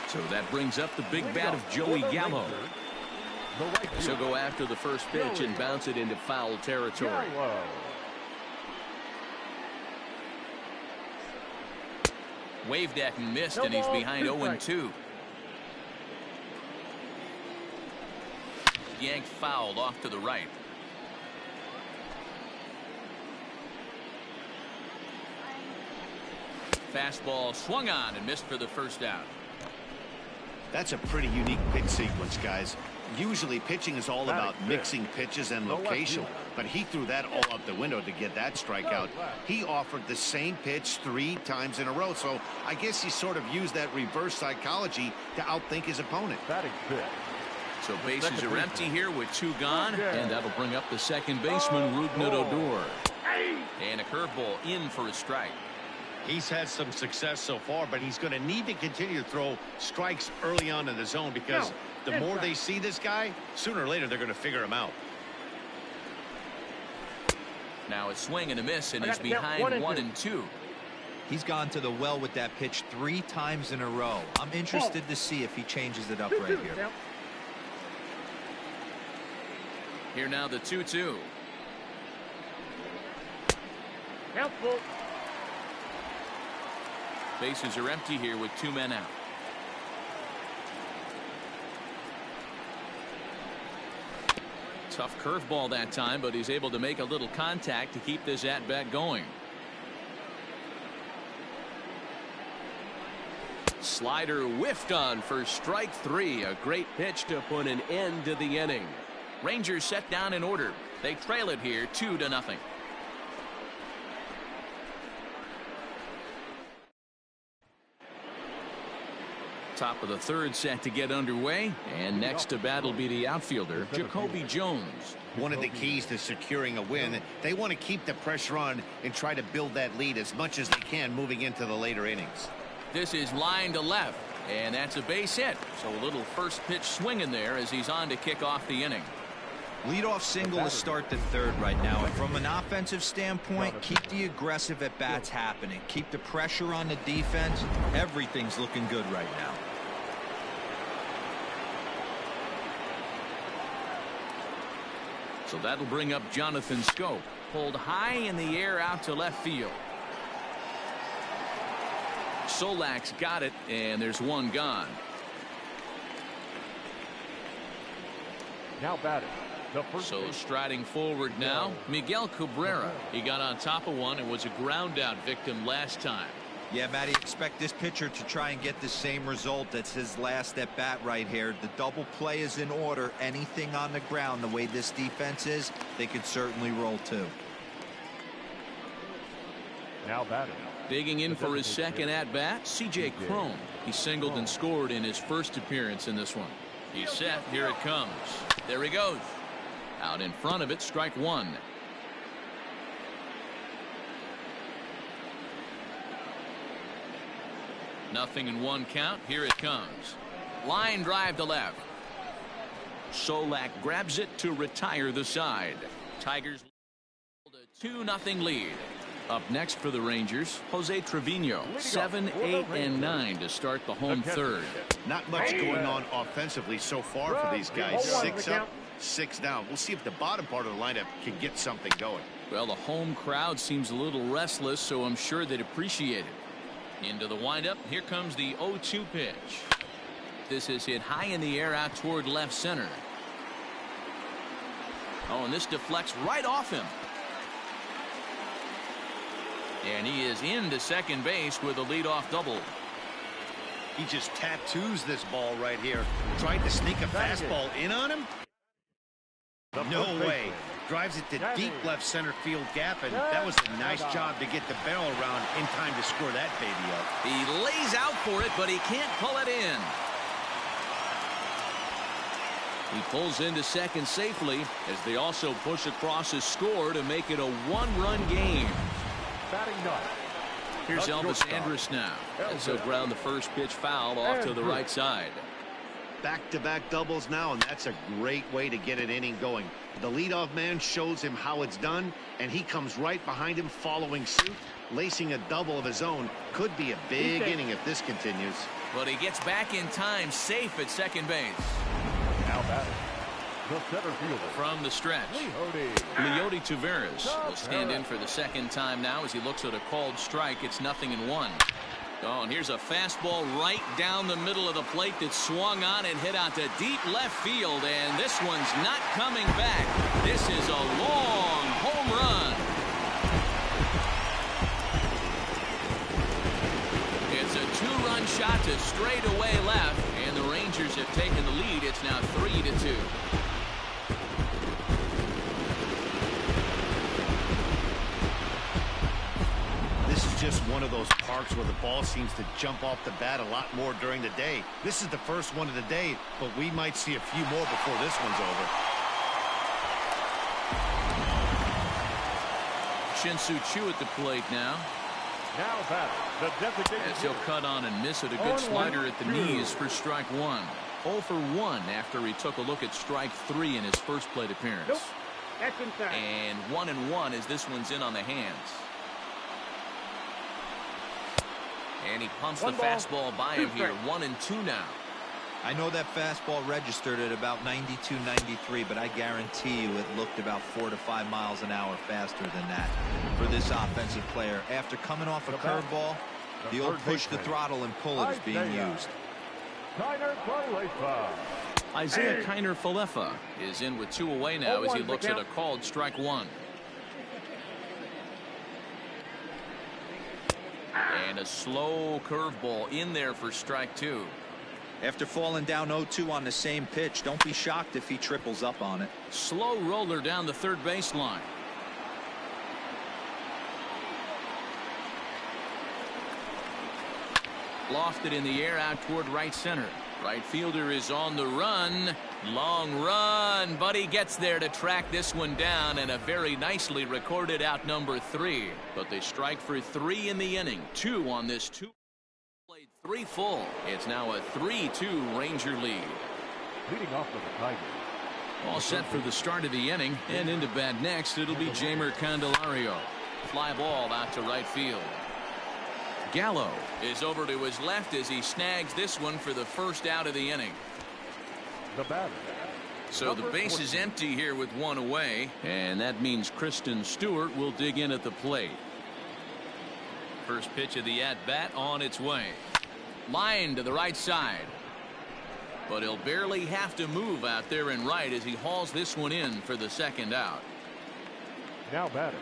Speaker 1: So that brings up the big bat of Joey Gallo. He'll go after the first pitch and bounce it into foul territory. Waved at and missed, and he's behind 0-2. Yanked fouled off to the right. Fastball swung on and missed for the first out.
Speaker 5: That's a pretty unique pitch sequence, guys. Usually pitching is all about mixing pitches and location, but he threw that all out the window to get that strikeout. He offered the same pitch 3 times in a row, so I guess he sort of used that reverse psychology to outthink his opponent.
Speaker 1: So bases are empty here with 2 gone, and that'll bring up the second baseman, Rougned Odor. And a curveball in for a strike.
Speaker 5: He's had some success so far, but he's going to need to continue to throw strikes early on in the zone because the more they see this guy, sooner or later they're going to figure him out.
Speaker 1: Now a swing and a miss, and he's behind 1-2.
Speaker 4: He's gone to the well with that pitch 3 times in a row. I'm interested to see if he changes it up right here.
Speaker 1: Here now the 2-2.
Speaker 2: Helpful.
Speaker 1: Bases are empty here with 2 men out. Tough curveball that time, but he's able to make a little contact to keep this at-bat going. Slider whiffed on for strike 3. A great pitch to put an end to the inning. Rangers set down in order. They trail it here 2-0. Top of the 3rd set to get underway, and next to bat will be the outfielder Jacoby Jones.
Speaker 5: One of the keys to securing a win, they want to keep the pressure on and try to build that lead as much as they can moving into the later innings.
Speaker 1: This is line to left, and that's a base hit. So a little first pitch swing in there as he's on to kick off the inning.
Speaker 4: Leadoff single to start the 3rd right now, and from an offensive standpoint, keep the aggressive at bats happening, keep the pressure on the defense. Everything's looking good right now.
Speaker 1: So that'll bring up Jonathan Scope, pulled high in the air out to left field. Solak's got it, and there's one gone.
Speaker 2: Now batting.
Speaker 1: So striding forward now, Miguel Cabrera. He got on top of one and was a ground out victim last time.
Speaker 4: Yeah, Matty, expect this pitcher to try and get the same result. That's his last at bat right here. The double play is in order. Anything on the ground, the way this defense is, they could certainly roll too.
Speaker 2: Now batting.
Speaker 1: Digging in for his second at bat, C.J. Cron. He singled and scored in his first appearance in this one. He's set. Here it comes. There he goes. Out in front of it, strike 1. Nothing in 1 count. Here it comes. Line drive to left. Solak grabs it to retire the side. Tigers hold a 2-0 lead. Up next for the Rangers, Jose Trevino. 7, 8, and 9 to start the home 3rd.
Speaker 5: Not much going on offensively so far for these guys. 6 up, 6 down. We'll see if the bottom part of the lineup can get something going.
Speaker 1: Well, the home crowd seems a little restless, so I'm sure they'd appreciate it. Into the windup. Here comes the 0-2 pitch. This is hit high in the air out toward left center. Oh, and this deflects right off him. And he is into second base with a leadoff double.
Speaker 5: He just tattoos this ball right here. Tried to sneak a fastball in on him? No way. Drives it to deep left center field gap, and that was a nice job to get the barrel around in time to score that baby up.
Speaker 1: He lays out for it, but he can't pull it in. He pulls into second safely as they also push across a score to make it a 1-run game.
Speaker 2: Batting ninth.
Speaker 1: Here's Elvis Andrus now. As he'll ground the first pitch foul off to the right side.
Speaker 5: Back-to-back doubles now, and that's a great way to get an inning going. The leadoff man shows him how it's done, and he comes right behind him following suit. Lacing a double of his own could be a big inning if this continues.
Speaker 1: But he gets back in time, safe at second base.
Speaker 2: Now batting. The center fielder.
Speaker 1: From the stretch, Leody Taveras will stand in for the second time now as he looks at a called strike. It's 0-1. Oh, and here's a fastball right down the middle of the plate that swung on and hit out to deep left field, and this one's not coming back. This is a long home run. It's a 2-run shot to straightaway left, and the Rangers have taken the lead. It's now 3-2.
Speaker 5: This is just one of those parks where the ball seems to jump off the bat a lot more during the day. This is the first one of the day, but we might see a few more before this one's over.
Speaker 1: Shin-Soo Choo at the plate now.
Speaker 2: Now batting, the designated
Speaker 1: As he'll cut on and miss it, a good slider at the knees for strike one. 0 for 1 after he took a look at strike 3 in his first plate appearance.
Speaker 8: Nope. That's inside.
Speaker 1: And 1-1 as this one's in on the hands. And he pumps the fastball by him here. 1-2 now.
Speaker 4: I know that fastball registered at about 92, 93, but I guarantee you it looked about 4 to 5 miles an hour faster than that for this offensive player. After coming off a curveball, the old push the throttle and pull it is being used.
Speaker 1: Isaiah Kiner-Falefa is in with 2 away now as he looks at a called strike 1. And a slow curveball in there for strike 2.
Speaker 4: After falling down 0-2 on the same pitch, don't be shocked if he triples up on it.
Speaker 1: Slow roller down the third baseline. Lofted in the air out toward right center. Right fielder is on the run. Long run, but he gets there to track this one down, and a very nicely recorded out number 3. But they strike for 3 in the inning. 2 on this 2. Played 3 full. It's now a 3-2 Ranger lead.
Speaker 2: Leading off with the Tigers.
Speaker 1: All set for the start of the inning, and into bat next, it'll be Jamer Candelario. Fly ball out to right field. Gallo is over to his left as he snags this one for the first out of the inning.
Speaker 2: The batter.
Speaker 1: So the base is empty here with 1 away, and that means Kristen Stewart will dig in at the plate. First pitch of the at-bat on its way. Line to the right side. But he'll barely have to move out there in right as he hauls this one in for the second out.
Speaker 2: Now batting,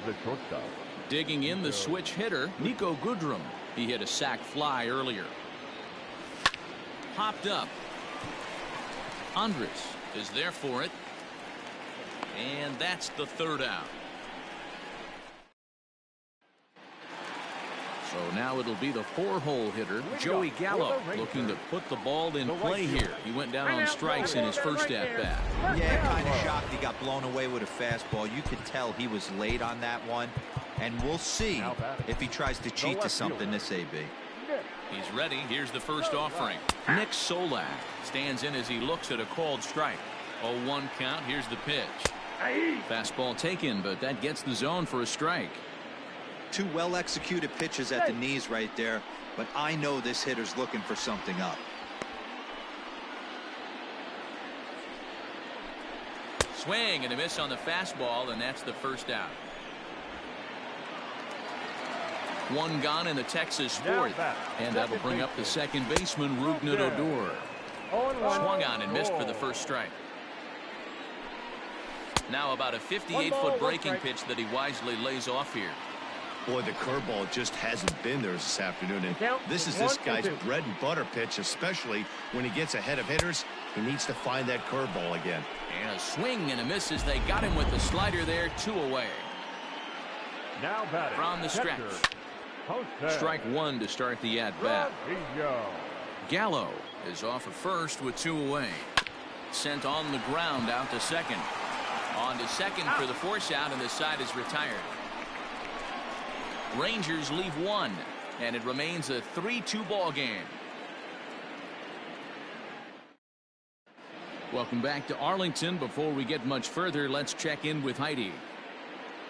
Speaker 2: the shortstop.
Speaker 1: Digging in the switch hitter, Nico Goodrum. He hit a sac fly earlier. Popped up. Andres is there for it. And that's the third out. So now it'll be the 4-hole hitter, Joey Gallo, looking to put the ball in play here. He went down on strikes in his first at-bat.
Speaker 4: Yeah, kind of shocked he got blown away with a fastball. You could tell he was late on that one. And we'll see if he tries to cheat to something this AB.
Speaker 1: He's ready. Here's the first offering. Nick Solak stands in as he looks at a called strike. 0-1 count. Here's the pitch. Fastball taken, but that gets the zone for a strike.
Speaker 4: 2 well-executed pitches at the knees right there, but I know this hitter's looking for something up.
Speaker 1: Swing and a miss on the fastball, and that's the first out. 1 gone in the Texas fourth, and that'll bring up the second baseman, Rougned Odor. Swung on and missed for the first strike. Now about a 58-foot breaking pitch that he wisely lays off here.
Speaker 5: Boy, the curveball just hasn't been there this afternoon, and this is this guy's bread and butter pitch, especially when he gets ahead of hitters. He needs to find that curveball again.
Speaker 1: And a swing and a miss as they got him with the slider there. 2 away.
Speaker 2: Now batting
Speaker 1: from the stretch. Strike 1 to start the at-bat. Gallo is off at first with 2 away. Sent on the ground out to second. On to second for the force out, and the side is retired. Rangers leave 1, and it remains a 3-2 ball game. Welcome back to Arlington. Before we get much further, let's check in with Heidi.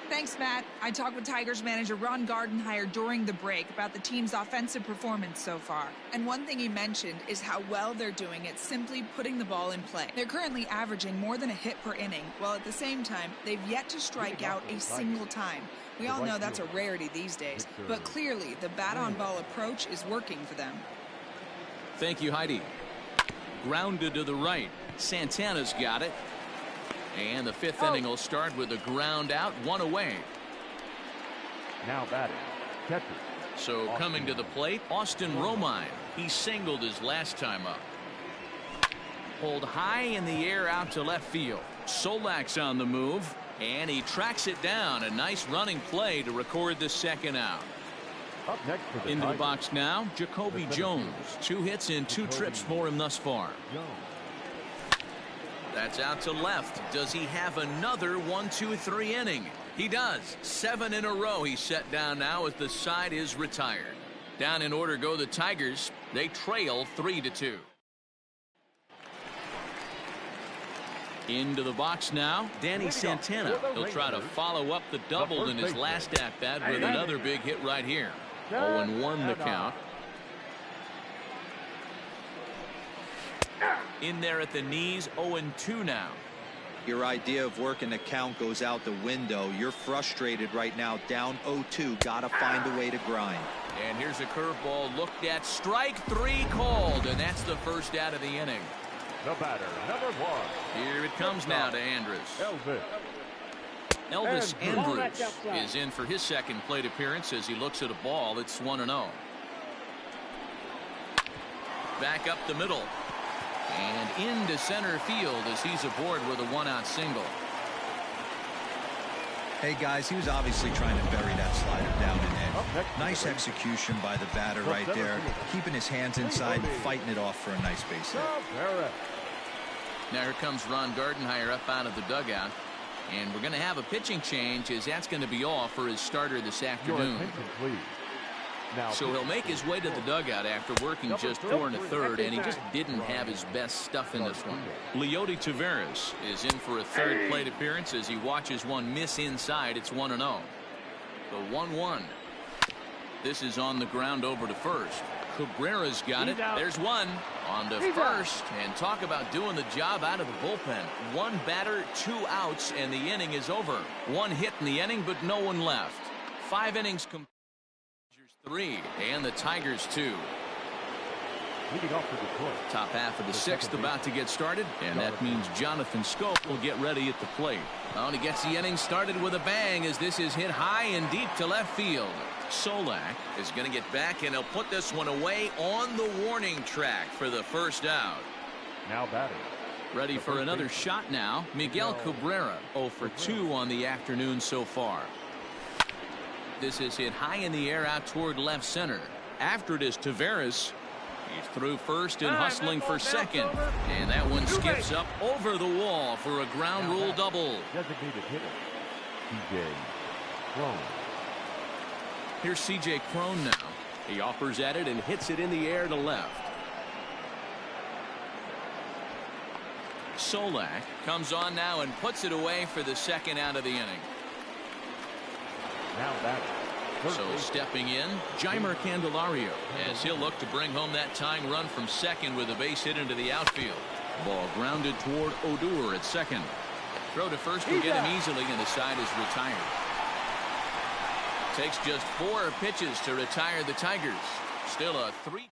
Speaker 7: Thanks, Matt. I talked with Tigers manager Ron Gardenhire during the break about the team's offensive performance so far. And one thing he mentioned is how well they're doing at simply putting the ball in play. They're currently averaging more than a hit per inning, while at the same time, they've yet to strike out a single time. We all know that's a rarity these days, but clearly the bat-on-ball approach is working for them.
Speaker 1: Thank you, Heidi. Grounded to the right. Santana's got it. And the 5th inning will start with a ground out, 1 away.
Speaker 2: Now batting, catcher.
Speaker 1: So coming to the plate, Austin Romine. He singled his last time up. Pulled high in the air out to left field. Solak's on the move, and he tracks it down. A nice running play to record the second out.
Speaker 2: Up next for the
Speaker 1: Into
Speaker 2: Tigers,
Speaker 1: the box now, Jacoby Jones. 2 hits and 2 trips for him thus far. That's out to left. Does he have another 1-2-3 inning? He does. 7 in a row he's set down now as the side is retired. Down in order go the Tigers. They trail 3-2. Into the box now, Danny Santana. He'll try to follow up the double in his last at-bat with another big hit right here. 0-1 the count. In there at the knees, 0-2 now.
Speaker 4: Your idea of working the count goes out the window. You're frustrated right now, down 0-2. Got to find a way to grind.
Speaker 1: And here's a curveball looked at. Strike 3 called, and that's the first out of the inning.
Speaker 2: The batter, number 1.
Speaker 1: Here it comes now to Andrus. Elvis Andrus is in for his second plate appearance as he looks at a ball. It's 1-0. Back up the middle. And into center field as he's aboard with a 1-out single.
Speaker 4: Hey guys, he was obviously trying to bury that slider down and in. Nice execution by the batter right there, keeping his hands inside and fighting it off for a nice base hit.
Speaker 1: Now here comes Ron Gardenhire up out of the dugout, and we're going to have a pitching change as that's going to be all for his starter this afternoon. So he'll make his way to the dugout after working just 4 1/3, and he just didn't have his best stuff in this one. Leody Taveras is in for a third plate appearance as he watches one miss inside. It's 1-0. The 1-1. This is on the ground over to first. Cabrera's got it. There's one on to first, and talk about doing the job out of the bullpen. 1 batter, 2 outs, and the inning is over. 1 hit in the inning, but no one left. 5 innings complete. 3 and the Tigers 2. Top half of the 6th about to get started, and that means Jonathan Scope will get ready at the plate. Oh, and he gets the inning started with a bang as this is hit high and deep to left field. Solak is going to get back, and he'll put this one away on the warning track for the first out.
Speaker 2: Now batting.
Speaker 1: Ready for another shot now. Miguel Cabrera 0 for 2 on the afternoon so far. This is hit high in the air out toward left center. After it is Taveras. He's through first and hustling for second. And that one skips up over the wall for a ground rule double.
Speaker 2: Designated hitter, C.J. Cron.
Speaker 1: Here's C.J. Cron now. He offers at it and hits it in the air to left. Solak comes on now and puts it away for the second out of the inning.
Speaker 2: Now batting.
Speaker 1: So stepping in, Jeimer Candelario, as he'll look to bring home that tying run from second with a base hit into the outfield. Ball grounded toward Odor at second. Throw to first will get him easily, and the side is retired. Takes just 4 pitches to retire the Tigers. Still a 3.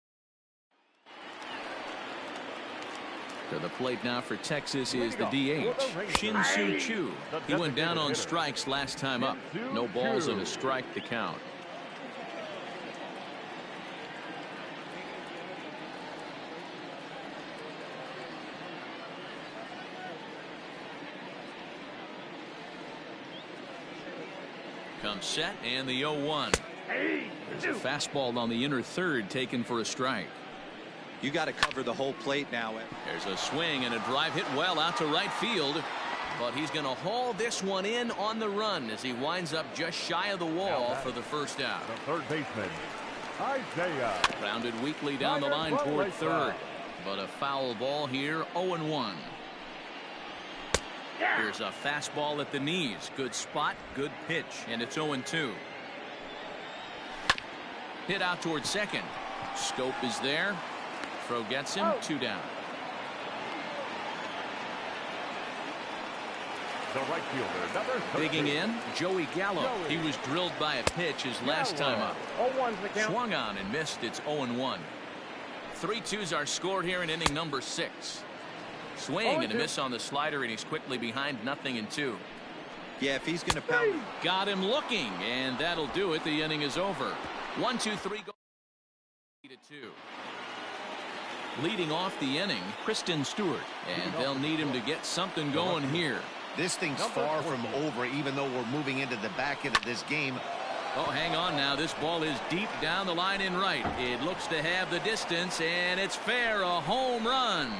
Speaker 1: To the plate now for Texas is the DH, Shin-Soo Choo. He went down on strikes last time up. No balls and a strike to count. Comes set, and the 0-1. There's a fastball on the inner third taken for a strike.
Speaker 4: You got to cover the whole plate now.
Speaker 1: There's a swing and a drive hit well out to right field, but he's going to haul this one in on the run as he winds up just shy of the wall for the first out.
Speaker 2: The third baseman, Isaiah.
Speaker 1: Rounded weakly down the line toward third, but a foul ball here. 0-1. Here's a fastball at the knees. Good spot, good pitch, and it's 0-2. Hit out toward second. Scope is there. Throw gets him. 2 down.
Speaker 2: The right fielder, number 13.
Speaker 1: Digging in, Joey Gallo. He was drilled by a pitch his last time up. Swung on and missed. It's 0-1. 3-2s are scored here in inning number 6. Swing and a miss on the slider, and he's quickly behind 0-2.
Speaker 4: Yeah, if he's going to pound.
Speaker 1: Got him looking, and that'll do it. The inning is over. 1-2-3 go. 2. Leading off the inning, Kristen Stewart, and they'll need him to get something going here.
Speaker 5: This thing's far from over, even though we're moving into the back end of this game.
Speaker 1: Oh, hang on now. This ball is deep down the line in right. It looks to have the distance, and it's fair. A home run.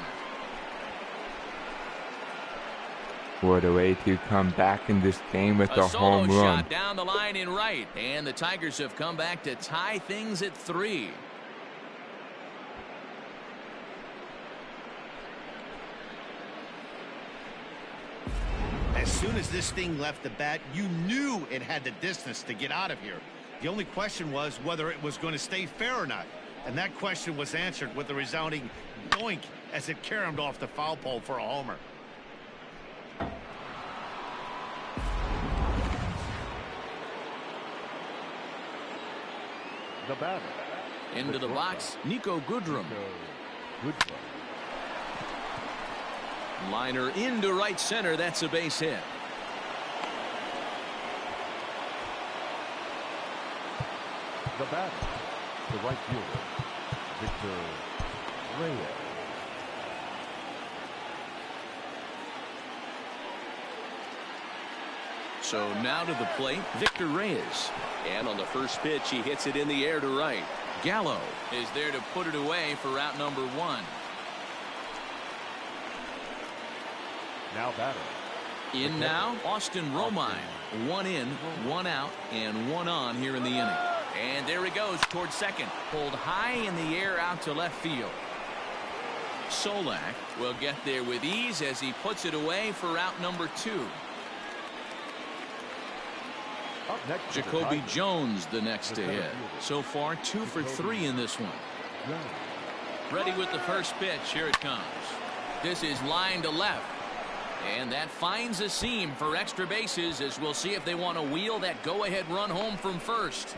Speaker 3: What a way to come back in this game with a
Speaker 1: solo
Speaker 3: home run.
Speaker 1: shot down the line in right, and the Tigers have come back to tie things at 3.
Speaker 5: As soon as this thing left the bat, you knew it had the distance to get out of here. The only question was whether it was going to stay fair or not. And that question was answered with a resounding doink as it caromed off the foul pole for a homer.
Speaker 2: The batter.
Speaker 1: Into the box, Nico Goodrum.
Speaker 6: Liner into right center. That's a base hit.
Speaker 2: The batter. The right fielder. Victor Reyes.
Speaker 6: So now to the plate, Victor Reyes. And on the first pitch, he hits it in the air to right. Gallo
Speaker 1: Is there to put it away for route number 1.
Speaker 2: Now batter.
Speaker 1: In now, Austin Romine. 1 in, 1 out, and 1 on here in the inning. And there he goes towards second. Pulled high in the air out to left field. Solak will get there with ease as he puts it away for route number 2.
Speaker 2: Up next,
Speaker 1: Jacoby Jones the next to hit. So far 2 for 3 in this one. Ready with the first pitch. Here it comes. This is line to left. And that finds a seam for extra bases, as we'll see if they want to wheel that go-ahead run home from first.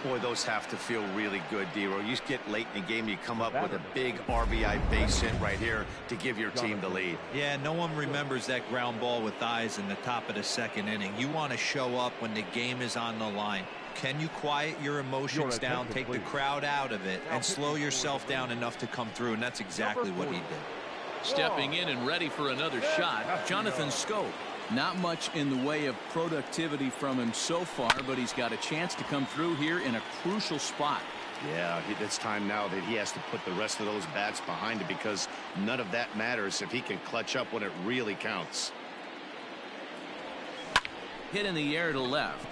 Speaker 5: Boy, those have to feel really good, D-Row. You get late in the game, you come up with a big RBI base hit right here to give your team the lead.
Speaker 4: Yeah, no one remembers that ground ball with eyes in the top of the second inning. You want to show up when the game is on the line. Can you quiet your emotions down, take the crowd out of it, and slow yourself down enough to come through? And that's exactly what he did.
Speaker 1: Stepping in and ready for another shot, Jonathan Scope. Not much in the way of productivity from him so far, but he's got a chance to come through here in a crucial spot.
Speaker 5: Yeah, it's time now that he has to put the rest of those bats behind it, because none of that matters if he can clutch up when it really counts.
Speaker 1: Hit in the air to left.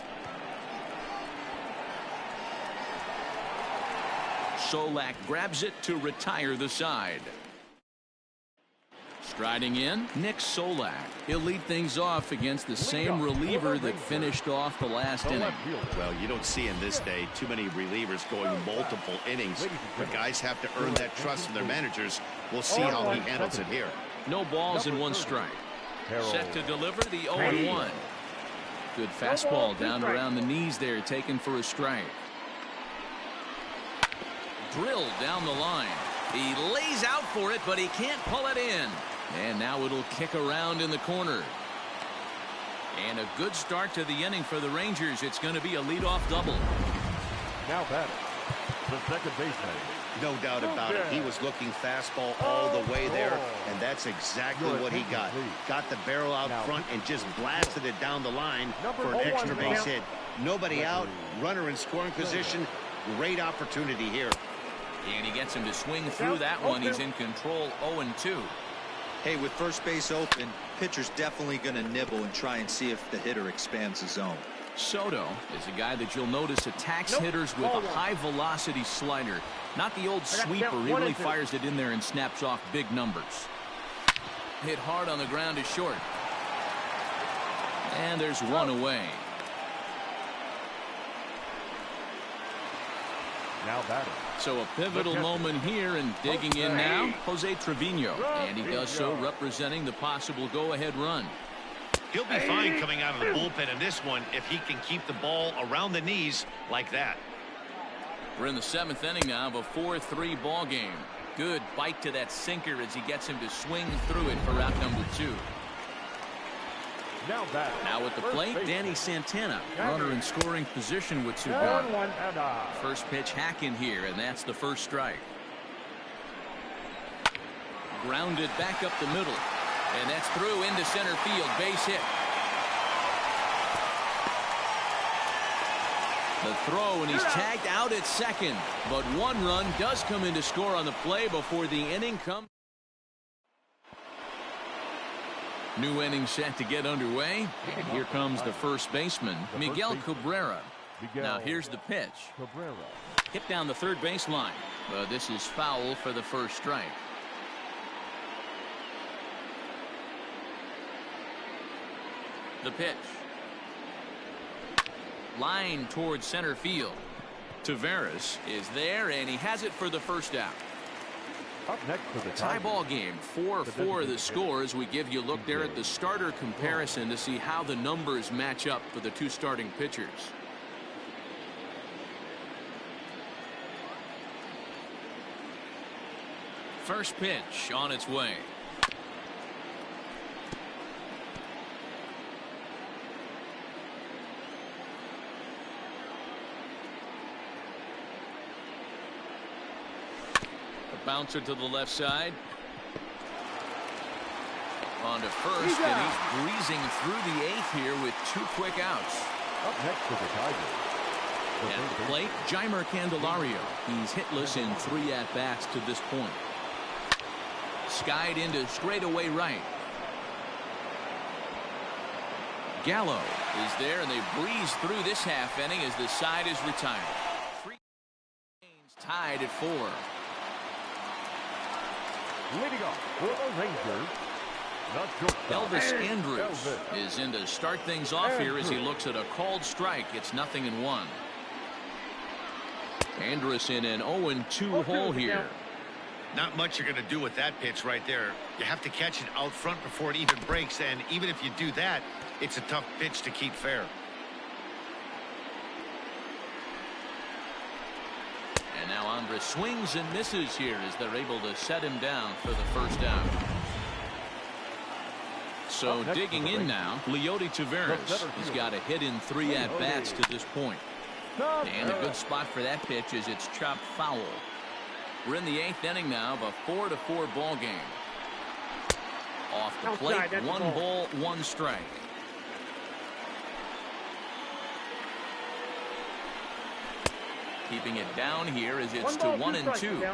Speaker 1: Solak grabs it to retire the side. Striding in, Nick Solak. He'll lead things off against the same reliever that finished off the last inning.
Speaker 5: Well, you don't see in this day too many relievers going multiple innings. But guys have to earn that trust from their managers. We'll see how he handles it here.
Speaker 1: No balls and 1 strike. Set to deliver the 0-1. Good fastball down around the knees there, taken for a strike. Drilled down the line. He lays out for it, but he can't pull it in. And now it'll kick around in the corner. And a good start to the inning for the Rangers. It's going to be a leadoff double.
Speaker 2: Now batter. The second baseman.
Speaker 5: No doubt about it. He was looking fastball all the way there, and that's exactly what he got. Got the barrel out front and just blasted it down the line for an extra base hit. Nobody out, runner in scoring position. Great opportunity here.
Speaker 1: And he gets him to swing through that one. He's in control, 0-2.
Speaker 4: Hey, with first base open, pitcher's definitely going to nibble and try and see if the hitter expands the zone.
Speaker 1: Soto is a guy that you'll notice attacks hitters with a high-velocity slider. Not the old sweeper. He really fires it in there and snaps off big numbers. Hit hard on the ground is short. And there's 1 away.
Speaker 2: Now batting.
Speaker 1: So a pivotal moment here, and digging in now, Jose Trevino. And he does so representing the possible go-ahead run.
Speaker 5: He'll be fine coming out of the bullpen in this one if he can keep the ball around the knees like that.
Speaker 1: We're in the 7th inning now of a 4-3 ball game. Good bite to that sinker as he gets him to swing through it for route number 2.
Speaker 2: Now
Speaker 1: at the plate, Danny Santana, runner in scoring position with 2 gone. First pitch hack in here, and that's the first strike. Grounded back up the middle, and that's through into center field. Base hit. The throw, and he's tagged out at second, but 1 run does come in to score on the play before the inning comes. New inning set to get underway. And here comes the first baseman, Miguel Cabrera. Now here's the pitch. Hit down the third baseline. But this is foul for the first strike. The pitch. Line towards center field. Taveras is there, and he has it for the first out.
Speaker 2: Up next for the
Speaker 1: Tie ball game, 4-4 the score as we give you a look there at the starter comparison to see how the numbers match up for the two starting pitchers. First pitch on its way. Bouncer to the left side. On to first, and he's breezing through the eighth here with 2 quick outs.
Speaker 2: Up next for the Tigers.
Speaker 1: At the plate, Jeimer Candelario. He's hitless in 3 at-bats to this point. Skied into straightaway right. Gallo is there, and they breeze through this half inning as the side is retired. 3 games tied at 4.
Speaker 2: Leading off for the Rangers,
Speaker 1: Elvis Andrus is in to start things off here as he looks at a called strike. It's 0-1. Andrus in an 0-2 hole here.
Speaker 5: Not much you're going to do with that pitch right there. You have to catch it out front before it even breaks, and even if you do that, it's a tough pitch to keep fair.
Speaker 1: And now Andrus swings and misses here as they're able to set him down for the first out. So digging in now, Leody Taveras. He's got a hit in 3 at-bats to this point. And a good spot for that pitch is it's chopped foul. We're in the 8th inning now of a 4-4 ball game. Off the plate, 1 ball, 1 strike. Keeping it down here as it's to 1-2.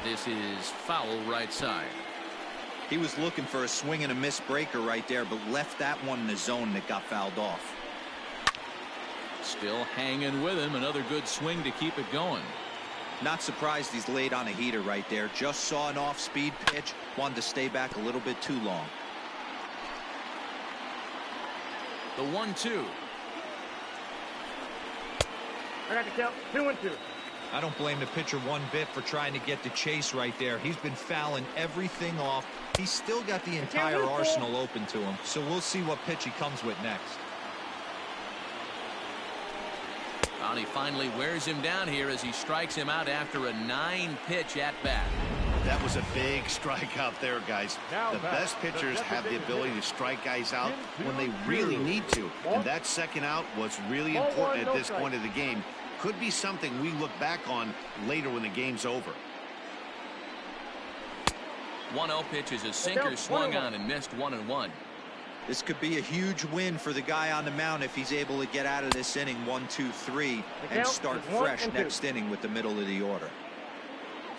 Speaker 1: This is foul right side.
Speaker 4: He was looking for a swing and a miss breaker right there, but left that one in the zone that got fouled off.
Speaker 1: Still hanging with him. Another good swing to keep it going.
Speaker 4: Not surprised he's laid on a heater right there. Just saw an off-speed pitch. Wanted to stay back a little bit too long.
Speaker 1: The 1-2.
Speaker 8: I got the count. 2-2.
Speaker 4: I don't blame the pitcher one bit for trying to get the chase right there. He's been fouling everything off. He's still got the entire arsenal open to him. So we'll see what pitch he comes with next.
Speaker 1: Well, he finally wears him down here as he strikes him out after a 9-pitch at-bat.
Speaker 5: That was a big strikeout there, guys. The best pitchers have the ability to strike guys out when they really need to. And that second out was really important at this point of the game. Could be something we look back on later when the game's over.
Speaker 1: 1-0 pitch is a sinker swung on and missed 1-1.
Speaker 4: This could be a huge win for the guy on the mound if he's able to get out of this inning 1-2-3 and start fresh next inning with the middle of the order.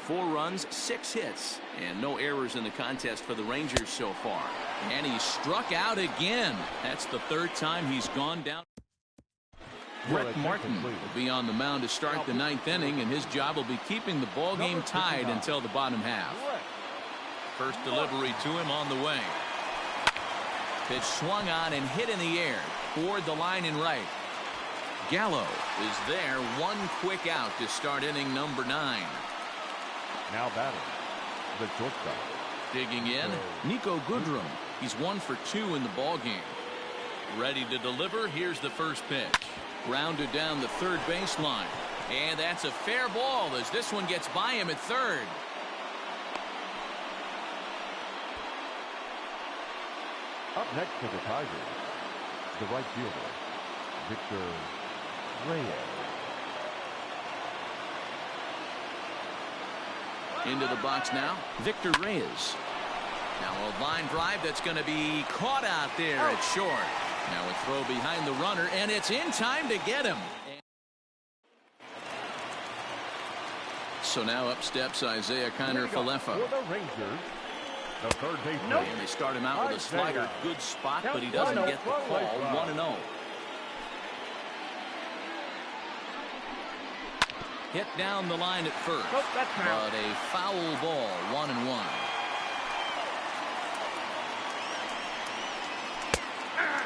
Speaker 1: 4 runs, 6 hits, and no errors in the contest for the Rangers so far. And he struck out again. That's the 3rd time he's gone down. Brett Martin will be on the mound to start the 9th inning, and his job will be keeping the ball game tied until the bottom half. First delivery to him on the way. Pitch swung on and hit in the air toward the line and right. Gallo is there. 1 quick out to start inning number 9.
Speaker 2: Now batting the shortstop.
Speaker 1: Digging in, Nico Goodrum. He's 1 for 2 in the ball game. Ready to deliver. Here's the first pitch. Grounded down the 3rd baseline. And that's a fair ball as this one gets by him at 3rd.
Speaker 2: Up next for the Tigers, the right fielder, Victor Reyes.
Speaker 1: Into the box now, Victor Reyes. Now a line drive that's going to be caught out there at short. Now a throw behind the runner, and it's in time to get him. So now up steps Isaiah Kiner-Falefa.
Speaker 2: For the Rangers, the third baseman.
Speaker 1: And they start him out with a slider. Good spot, but he doesn't get the call. 1-0. Hit down the line at first.
Speaker 8: Nope, that's
Speaker 1: but a foul ball. 1-1.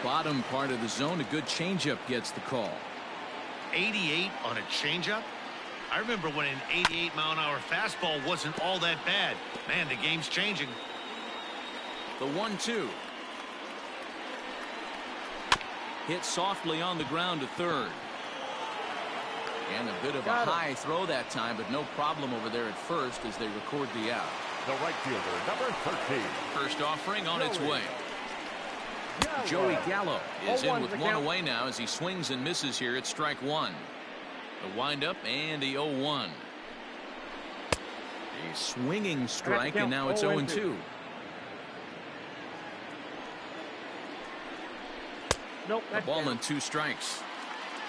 Speaker 1: Bottom part of the zone. A good changeup gets the call.
Speaker 5: 88 on a changeup? I remember when an 88-mile-an-hour fastball wasn't all that bad. Man, the game's changing.
Speaker 1: The 1-2. Hit softly on the ground to third. And a bit of a high throw that time, but no problem over there at first as they record the out.
Speaker 2: The right fielder, number 13.
Speaker 1: First offering on its way. Joey Gallo is in with one away now as he swings and misses here at strike one. The windup and the 0-1. A swinging strike, and now it's 0-2.
Speaker 8: Nope,
Speaker 1: A ball and 2 strikes.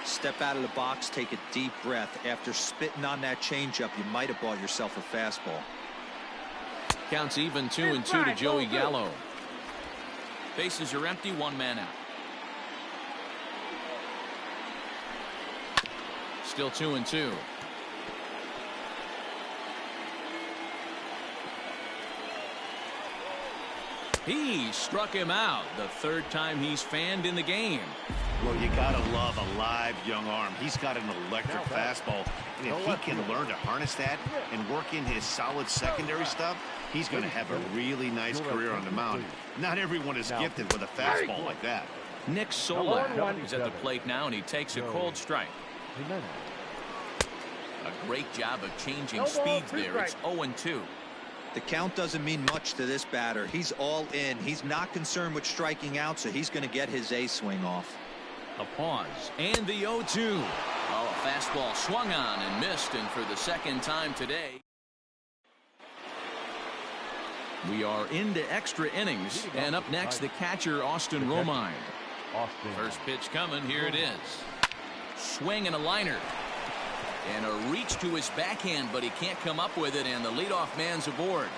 Speaker 4: Step out of the box, take a deep breath. After spitting on that changeup, you might have bought yourself a fastball.
Speaker 1: Counts even 2-2 to Joey Gallo. Bases are empty, 1 man out. Still 2-2. He struck him out. The third time he's fanned in the game.
Speaker 5: Well, you gotta love a live young arm. He's got an electric fastball, and if he can learn to harness that and work in his solid secondary stuff, he's going to have a really nice career on the mound. Not everyone is gifted with a fastball like that.
Speaker 1: Nick Solak is at the plate now, and he takes a cold strike. A great job of changing speeds there. It's 0-2.
Speaker 4: The count doesn't mean much to this batter. He's all in. He's not concerned with striking out, so he's going to get his A swing off.
Speaker 1: A pause and the 0-2. Oh, a fastball swung on and missed, and for the second time today. We are into extra innings, and up next the catcher Austin Romine. First pitch coming. Here it is. Swing and a liner. And a reach to his backhand, but he can't come up with it, and the leadoff man's aboard.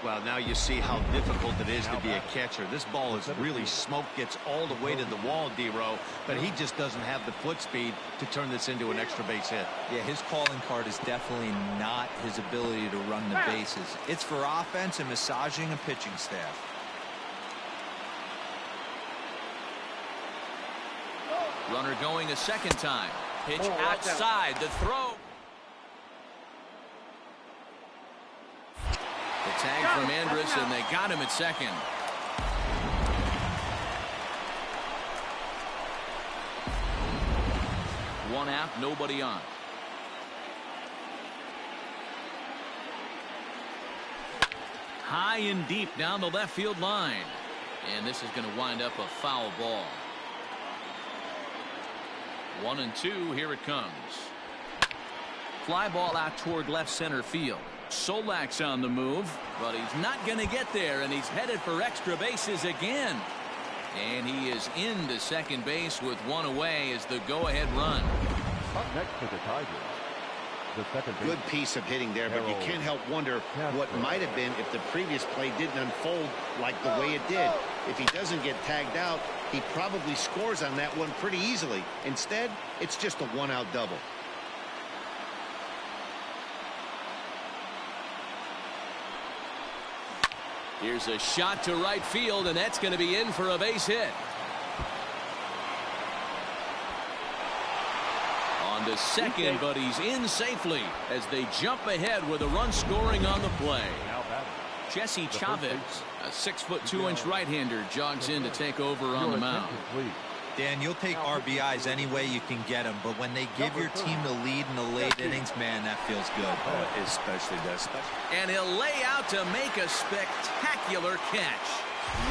Speaker 5: Well, now you see how difficult it is to be a catcher. This ball is really smoke, gets all the way to the wall, D-Row, but he just doesn't have the foot speed to turn this into an extra base hit.
Speaker 4: Yeah, his calling card is definitely not his ability to run the bases. It's for offense and massaging a pitching staff.
Speaker 1: Runner going a second time. Pitch outside. The throw. The tag from Andrus, and they got him at second. One out, nobody on. High and deep down the left field line. And this is going to wind up a foul ball. 1-2. Here it comes. Fly ball out toward left center field. Solak's on the move, but he's not going to get there, and he's headed for extra bases again. And he is into second base with one away as the go-ahead run.
Speaker 2: Up next to the Tigers, the second base.
Speaker 5: Good piece of hitting there, but you can't help wonder what might have been if the previous play didn't unfold like the way it did. If he doesn't get tagged out, he probably scores on that one pretty easily. Instead, it's just a one-out double.
Speaker 1: Here's a shot to right field, and that's going to be in for a base hit. On to second, but he's in safely as they jump ahead with a run scoring on the play. Jesse Chavez, a 6'2" right-hander, jogs in to take over on the mound.
Speaker 4: Dan, you'll take RBIs any way you can get them, but when they give your team the lead in the late innings, man, that feels good.
Speaker 5: Oh, it especially does.
Speaker 1: And he'll lay out to make a spectacular catch.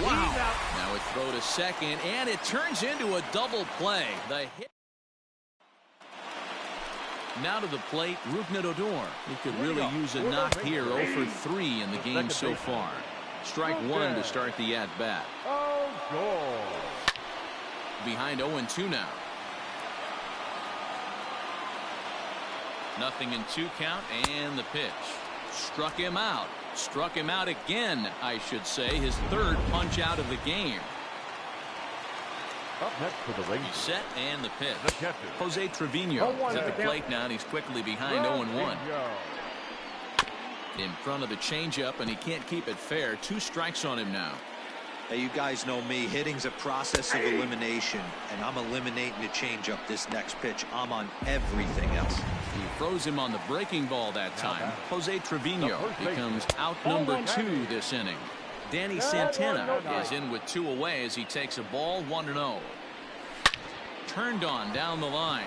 Speaker 1: Wow. Now a throw to second, and it turns into a double play. The hit. Now to the plate, Rougned Odor. He could really use a knock here. 0 for 3 in the game so far. Strike one to start the at-bat. Behind 0-2 now. Nothing in 2 count, and the pitch. Struck him out. Struck him out again, I should say. His 3rd punch out of the game.
Speaker 2: Up next for the Rangers.
Speaker 1: He's set, and the pitch.
Speaker 2: The catcher.
Speaker 1: Jose Trevino is at the plate now, and he's quickly behind 0-1. In front of the changeup, and he can't keep it fair. 2 strikes on him now.
Speaker 4: Hey, you guys know me. Hitting's a process of elimination, and I'm eliminating the changeup this next pitch. I'm on everything else.
Speaker 1: He froze him on the breaking ball that time. Jose Trevino becomes out number 2 this inning. Danny Santana is in with 2 away as he takes a ball 1-0. Turned on down the line.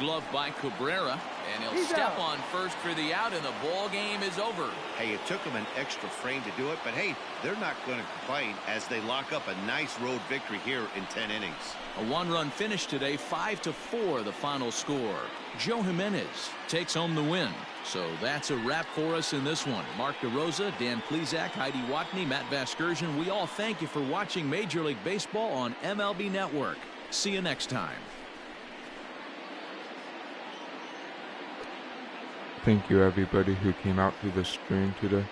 Speaker 1: Gloved by Cabrera, and he'll step on first for the out, and the ball game is over.
Speaker 5: Hey, it took them an extra frame to do it, but hey, they're not going to complain as they lock up a nice road victory here in 10 innings.
Speaker 1: A 1-run finish today, 5-4 the final score. Joe Jimenez takes home the win. So that's a wrap for us in this one. Mark DeRosa, Dan Plesac, Heidi Watney, Matt Vasgersian. We all thank you for watching Major League Baseball on MLB Network. See you next time.
Speaker 3: Thank you everybody who came out to the stream today.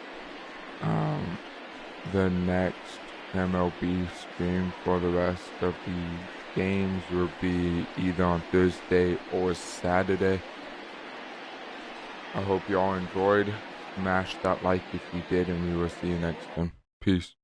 Speaker 3: The next MLB stream for the rest of the games will be either on Thursday or Saturday. I hope you all enjoyed. Smash that like if you did, and we will see you next time. Peace.